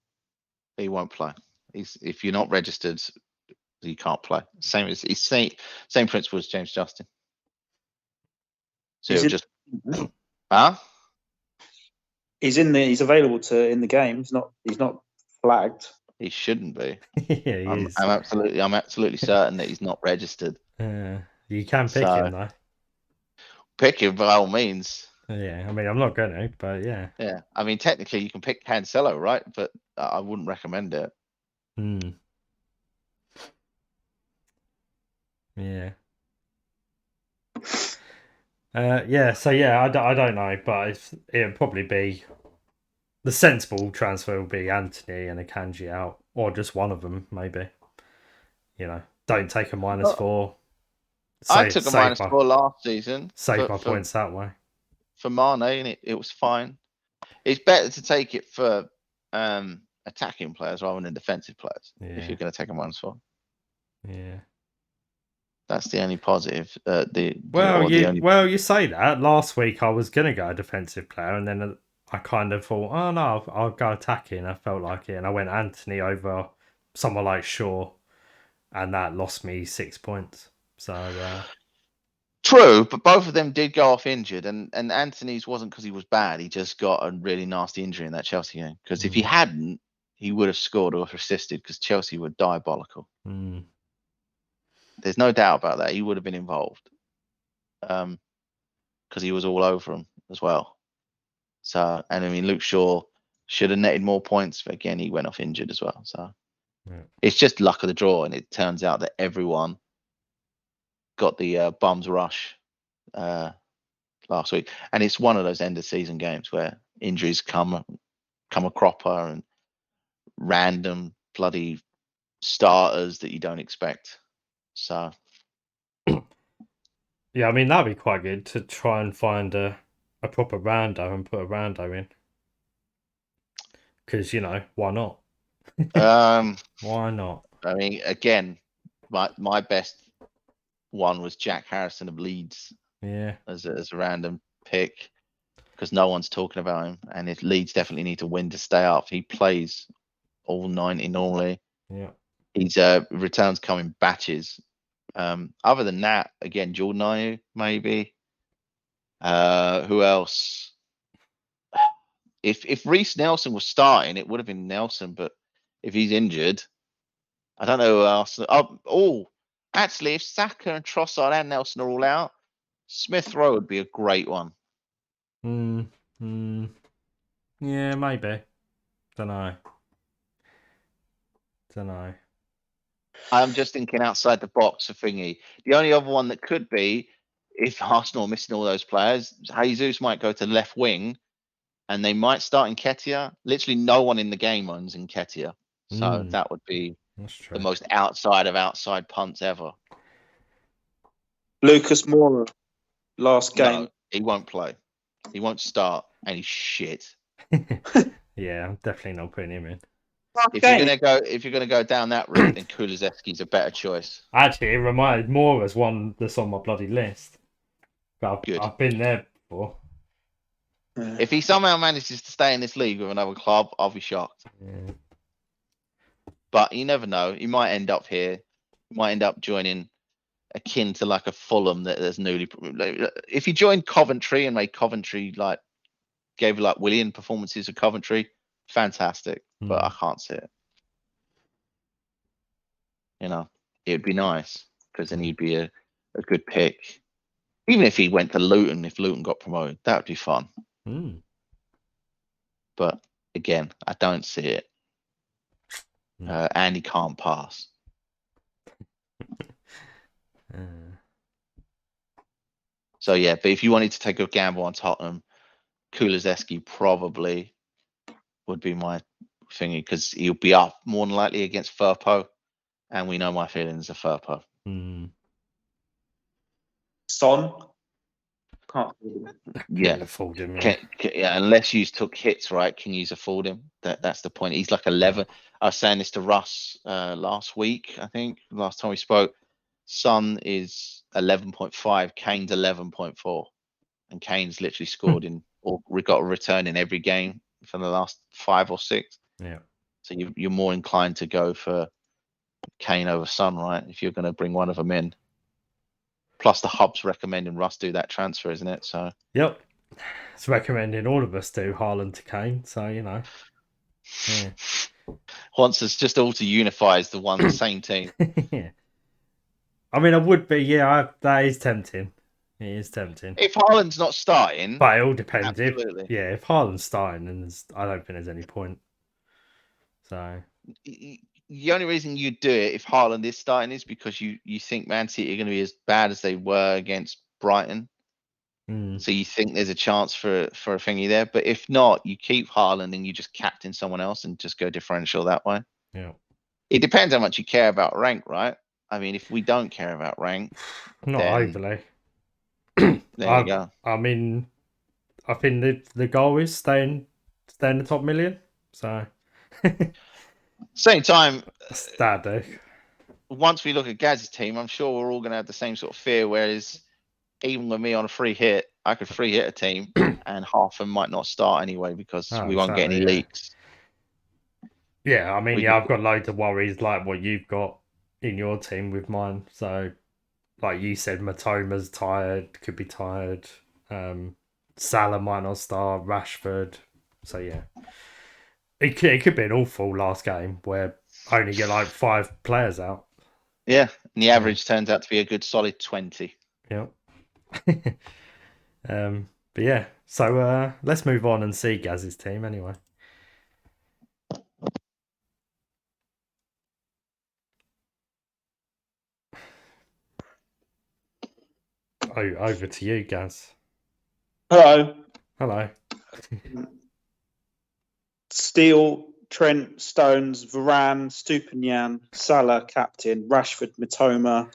He won't play. If you're not registered, you can't play. Same principle as James Justin. So just He's available in the game. He's not flagged. He shouldn't be. Yeah, he is. I'm absolutely certain that he's not registered. You can pick him though. Pick him by all means. Yeah, I mean, I'm not going to, but yeah. Yeah, I mean, technically you can pick Cancelo, right? But I wouldn't recommend it. Yeah. Yeah. So yeah, I don't know, but it'd probably be the sensible transfer will be Anthony and Akanji out, or just one of them maybe. You know, don't take a -4. I took a -4 last season. Save my points that way. For Mane, and it was fine. It's better to take it for attacking players rather than defensive players if you're going to take a -4. Yeah. That's the only positive. You say that. Last week I was going to go a defensive player, and then I kind of thought, oh no, I'll go attacking. I felt like it, and I went Anthony over someone like Shaw, and that lost me 6 points. So true, but both of them did go off injured, and Anthony's wasn't because he was bad. He just got a really nasty injury in that Chelsea game. Because if he hadn't, he would have scored or assisted because Chelsea were diabolical. There's no doubt about that. He would have been involved because he was all over him as well. So, and I mean, Luke Shaw should have netted more points, but again, he went off injured as well. So it's just luck of the draw, and it turns out that everyone got the bums rush last week, and it's one of those end of season games where injuries come a cropper and random bloody starters that you don't expect. So yeah, I mean, that'd be quite good to try and find a proper rando and put a rando in, because why not? Why not? I mean, again, my best one was Jack Harrison of Leeds. Yeah, as a random pick because no one's talking about him, and if Leeds definitely need to win to stay up, he plays all 90 normally. Yeah, he's returns come in batches. Other than that, again, Jordan Ayew maybe. Who else? If Reece Nelson was starting, it would have been Nelson, but if he's injured, I don't know who else. Actually, if Saka and Trossard and Nelson are all out, Smith Rowe would be a great one. Yeah, maybe. Don't know. I'm just thinking outside the box for thingy. The only other one that could be, if Arsenal are missing all those players, Jesus might go to left wing, and they might start in Nketiah. Literally no one in the game owns Nketiah. So that would be the most outside of outside punts ever. Lucas Moura, last game. No, he won't play. He won't start, and he's shit. Yeah, I'm definitely not putting him in. If you're gonna go down that route, then Kulusevski's a better choice. Actually, it reminded more as one that's on my bloody list. But I've been there before. If he somehow manages to stay in this league with another club, I'll be shocked. Yeah. But you never know. He might end up here. He might end up joining akin to like a Fulham that there's newly. If he joined Coventry and made Coventry gave like Willian performances of Coventry, fantastic. But I can't see it. It'd be nice because then he'd be a good pick. Even if he went to Luton, if Luton got promoted, that would be fun. But again, I don't see it. And he can't pass. So yeah, but if you wanted to take a gamble on Tottenham, Kulusevski probably would be my thingy because he'll be up more than likely against Firpo, and we know my feelings of Firpo. Son. Can't. Yeah, Couldn't afford him. Yeah. yeah, unless you took hits, right? Can you afford him? That's the point. He's like 11. I was saying this to Russ last week. I think last time we spoke. Son is 11.5. Kane's 11.4, and Kane's literally scored in or got a return in every game for the last 5 or 6. Yeah. So you're more inclined to go for Kane over Son, right? If you're going to bring one of them in. Plus the hub's recommending Russ do that transfer, isn't it? So Yep. It's recommending all of us do Haaland to Kane. So Yeah. wants us just all to unify as the same team. Yeah. I mean, I would be. Yeah, that is tempting. It is tempting. If Haaland's not starting, but it all depends. absolutely. If Haaland's starting, then I don't think there's any point. So the only reason you do it if Haaland is starting is because you think Man City are going to be as bad as they were against Brighton. So you think there's a chance for a thingy there. But if not, you keep Haaland and you just captain someone else and just go differential that way. Yeah. It depends how much you care about rank, right? I mean, if we don't care about rank, not then overly. There you go. I mean, I think the goal is stay in the top million. So same time, that though. Once we look at Gaz's team, I'm sure we're all going to have the same sort of fear. Whereas even with me on a free hit, I could free hit a team and half of them might not start anyway because we won't get any leaks. Yeah, I mean, I've got loads of worries like what you've got in your team with mine. So, like you said, Matoma's tired, could be tired. Salah might not start, Rashford. So, yeah. It could be an awful last game where I only get like 5 players out. Yeah, and the average turns out to be a good solid 20. Yep. But yeah, so let's move on and see Gaz's team anyway. Oh, over to you, Gaz. Hello. Hello. Steele, Trent, Stones, Varane, Stupinian, Salah, captain, Rashford, Matoma,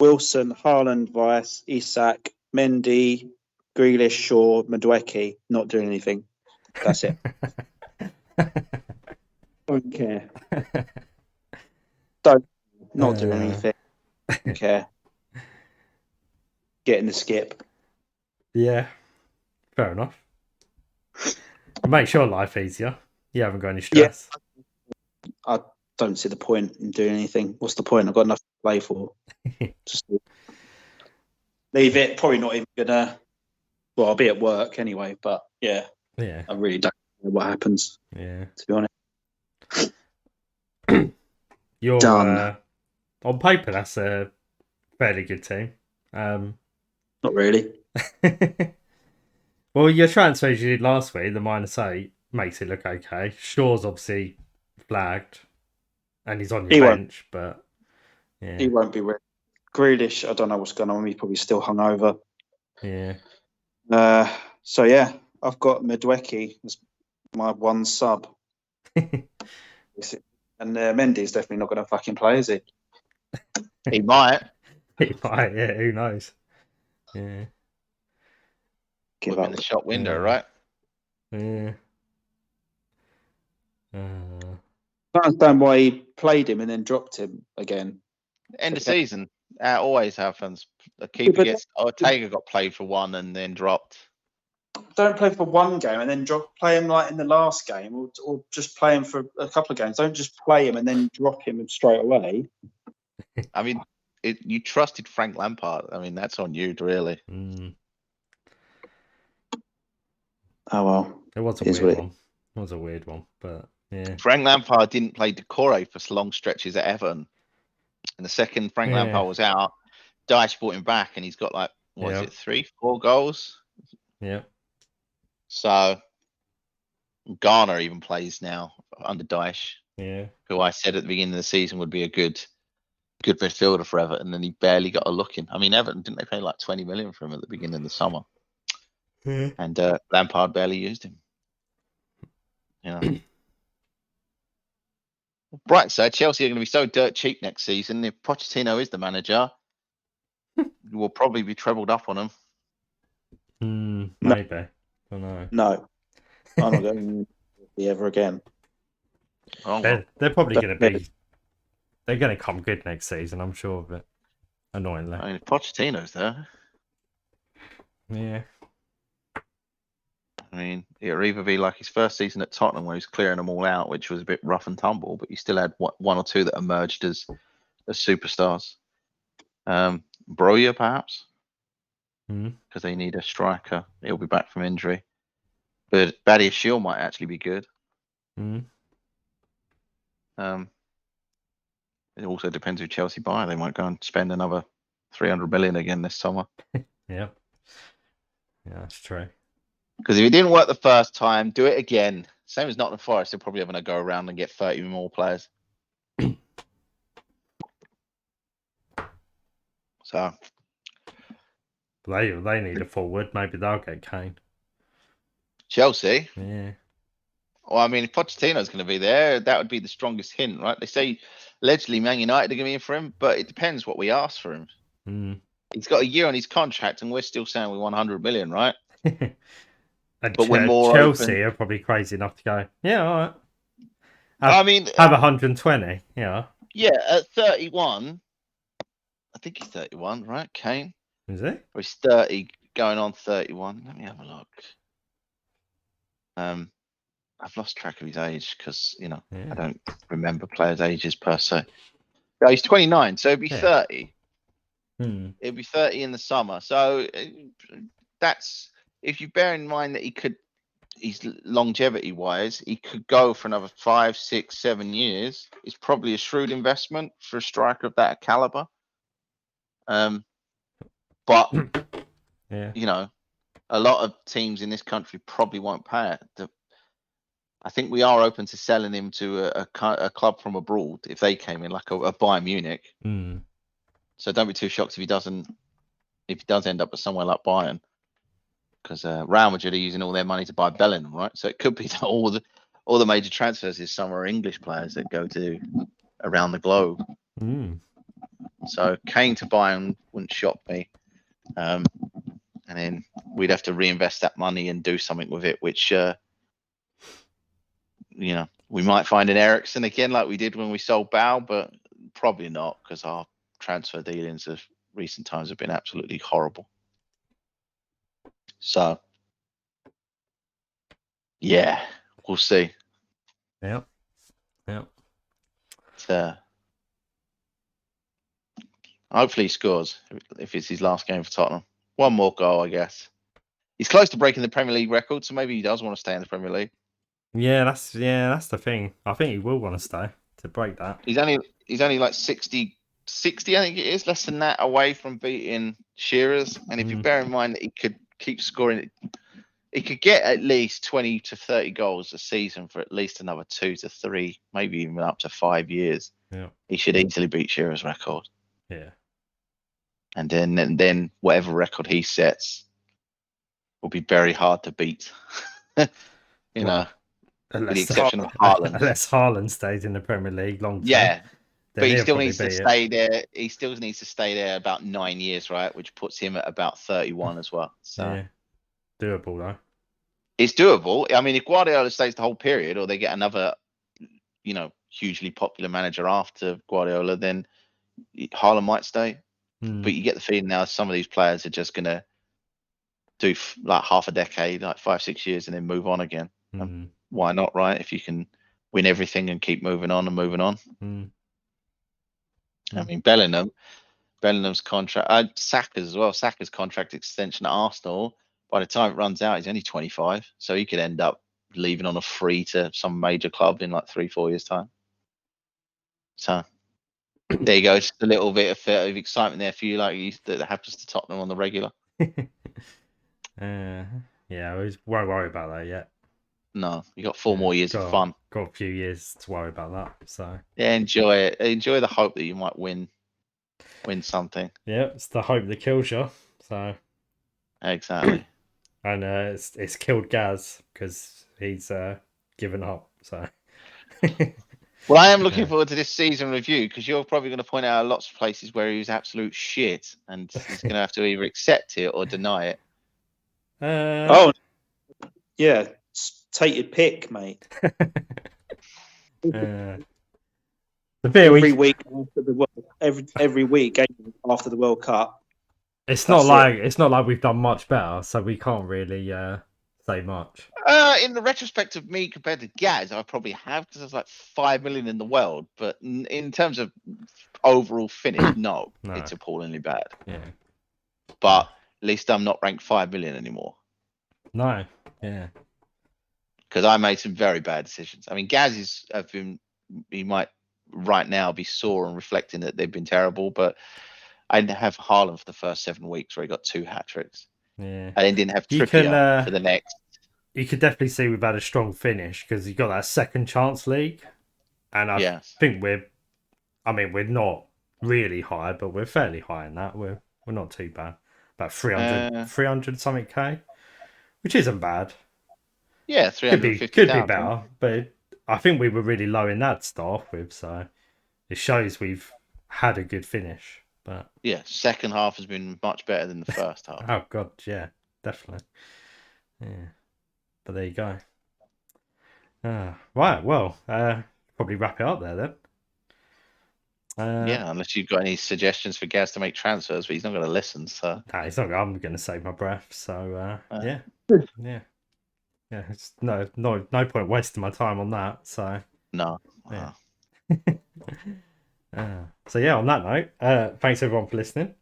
Wilson, Haaland, Vice, Isak, Mendy, Grealish, Shaw, Madueke. Not doing anything. That's it. Don't care. Not doing anything. Don't care. Getting the skip. Yeah, fair enough. It makes your life easier. You haven't got any stress. Yeah, I don't see the point in doing anything. What's the point? I've got nothing to play for. Just leave it. Probably not even gonna. Well, I'll be at work anyway. But yeah, I really don't know what happens. Yeah, to be honest. You're done. On paper, that's a fairly good team. Not really. Well, your transfers you did last week, the -8, makes it look okay. Shaw's obviously flagged, and he's on your bench, but yeah, he won't be ready. Grealish, I don't know what's going on. He's probably still hungover. Yeah. So yeah, I've got Madueke as my one sub, and Mendy's definitely not going to fucking play, is he? He might. He might. Yeah, who knows? Yeah. Give up in the shop window, right? Yeah. I don't understand why he played him and then dropped him again. End of season. Always happens. The keeper gets. Ortega got played for one and then dropped. Don't play for one game and then play him like in the last game, or just play him for a couple of games. Don't just play him and then drop him straight away. I mean, you trusted Frank Lampard. I mean, that's on you, really. Oh well, it was a weird one. It was a weird one, but yeah. Frank Lampard didn't play Decore for long stretches at Everton, and the second Frank Lampard was out, Dyche brought him back, and he's got like what is it, 3-4 goals? Yeah. So Garner even plays now under Dyche. Yeah. Who I said at the beginning of the season would be a good midfielder for Everton, and he barely got a look in. I mean, Everton, didn't they pay like 20 million for him at the beginning of the summer? And Lampard barely used him. You know. Bright side, Chelsea are going to be so dirt cheap next season. If Pochettino is the manager, we'll probably be trebled up on them. Maybe. I don't know. No, I'm not going to be ever again. Oh, well. They're probably going to be. They're going to come good next season. I'm sure of it. Annoyingly. I mean, if Pochettino's there, Yeah. I mean, it'll either be like his first season at Tottenham where he's clearing them all out, which was a bit rough and tumble, but you still had one or two that emerged as superstars. Broya, perhaps, because they need a striker. He'll be back from injury. But Badia Shield might actually be good. It also depends who Chelsea buy. They might go and spend another 300 million again this summer. Yeah, that's true. Because if it didn't work the first time, do it again. Same as Nottingham Forest, they're probably going to go around and get 30 more players. So they need a forward. Maybe they'll get Kane. Chelsea. Yeah. Well, I mean, if Pochettino's going to be there, that would be the strongest hint, right? They say allegedly Man United are going to be in for him, but it depends what we ask for him. He's got a year on his contract, and we're still saying we want 100 million, right? But we're more Chelsea open. are probably crazy enough to go, yeah, all right. I mean, have 120, yeah. Yeah, at 31, I think he's 31, right? Kane? Is he? Or he's 30, going on 31. Let me have a look. I've lost track of his age because, I don't remember players' ages per se. Yeah, he's 29, so it'd be 30. It'd be 30 in the summer. So that's, if you bear in mind that he's longevity-wise, he could go for another 5, 6, 7 years. It's probably a shrewd investment for a striker of that caliber. But, a lot of teams in this country probably won't pay it. I think we are open to selling him to a club from abroad if they came in, like a Bayern Munich. So don't be too shocked if he does end up at somewhere like Bayern, because Real Madrid are using all their money to buy Bellingham, right? So it could be that all the major transfers this summer are English players that go to around the globe. So Kane to Bayern wouldn't shock me. And then we'd have to reinvest that money and do something with it, which we might find an Eriksen again, like we did when we sold Bow, but probably not, because our transfer dealings of recent times have been absolutely horrible. So, yeah, we'll see. Yep. Hopefully he scores if it's his last game for Tottenham. One more goal, I guess. He's close to breaking the Premier League record, so maybe he does want to stay in the Premier League. Yeah, that's the thing. I think he will want to stay to break that. He's only like 60, I think it is, less than that away from beating Shearer's. And if you bear in mind that he could keep scoring, he could get at least 20 to 30 goals a season for at least another 2 to 3, maybe even up to 5 years. Yeah, he should easily beat Shearer's record. Yeah, and then whatever record he sets will be very hard to beat. With the exception of Haaland. Unless Haaland stays in the Premier League long term. Yeah, but he still needs to stay there. He still needs to stay there about 9 years, right? Which puts him at about 31 as well. So yeah, doable though. It's doable. I mean, if Guardiola stays the whole period, or they get another, hugely popular manager after Guardiola, then Haaland might stay. But you get the feeling now some of these players are just going to do like half a decade, like 5, 6 years, and then move on again. Why not, right? If you can win everything and keep moving on and moving on. I mean, Bellingham's contract, Saka's as well. Saka's contract extension at Arsenal, by the time it runs out, he's only 25. So he could end up leaving on a free to some major club in like 3, 4 years' time. So there you go. Just a little bit of excitement there for you, like that happens to Tottenham on the regular. Yeah, I won't worry about that yet. No, you got 4 more years of fun. Got a few years to worry about that. So yeah, enjoy it. Enjoy the hope that you might win something. Yeah, it's the hope that kills you. So exactly. And it's killed Gaz because he's given up. So Well, I am looking Yeah. forward to this season review because you're probably going to point out lots of places where he was absolute shit, and he's going to have to either accept it or deny it. Oh, yeah. Take your pick, mate. The bit Every week after the every week after the World Cup. it's That's not like we've done much better, so we can't really say much. In the retrospect of me compared to Gaz, I probably have because there's like 5 million in the world. But in terms of overall finish, no, No. it's appallingly bad. Yeah. But at least I'm not ranked 5 million anymore No. Yeah. because I made some very bad decisions. I mean, Gaz he might right now be sore and reflecting that they've been terrible, but I didn't have Haaland for the first 7 weeks where he got 2 hat tricks. Yeah. I then didn't have You Trippier can, for the next. You could definitely see we've had a strong finish because you got that second chance league, and I think we're not really high, but we're fairly high in that. We're not too bad. About 300 something K, which isn't bad. Yeah, Could be 350,000. better, but I think we were really low in that to start off with, so it shows we've had a good finish. But yeah, second half has been much better than the first half. Oh god, yeah, definitely. Yeah, but there you go. Right, well, probably wrap it up there then. Yeah, unless you've got any suggestions for Gaz to make transfers, but he's not going to listen. So Nah, it's not. I'm going to save my breath. So yeah. It's no point wasting my time on that. So no. yeah. So yeah, on that note, thanks everyone for listening.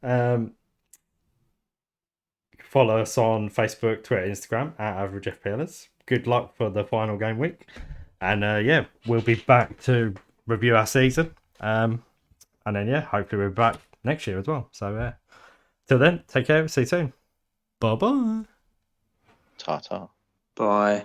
Follow us on Facebook, Twitter, Instagram at Average FPLers. Good luck for the final game week, and yeah, we'll be back to review our season. And then yeah, hopefully we're back next year as well. So till then, take care. See you soon. Bye bye. Ta-ta. Bye.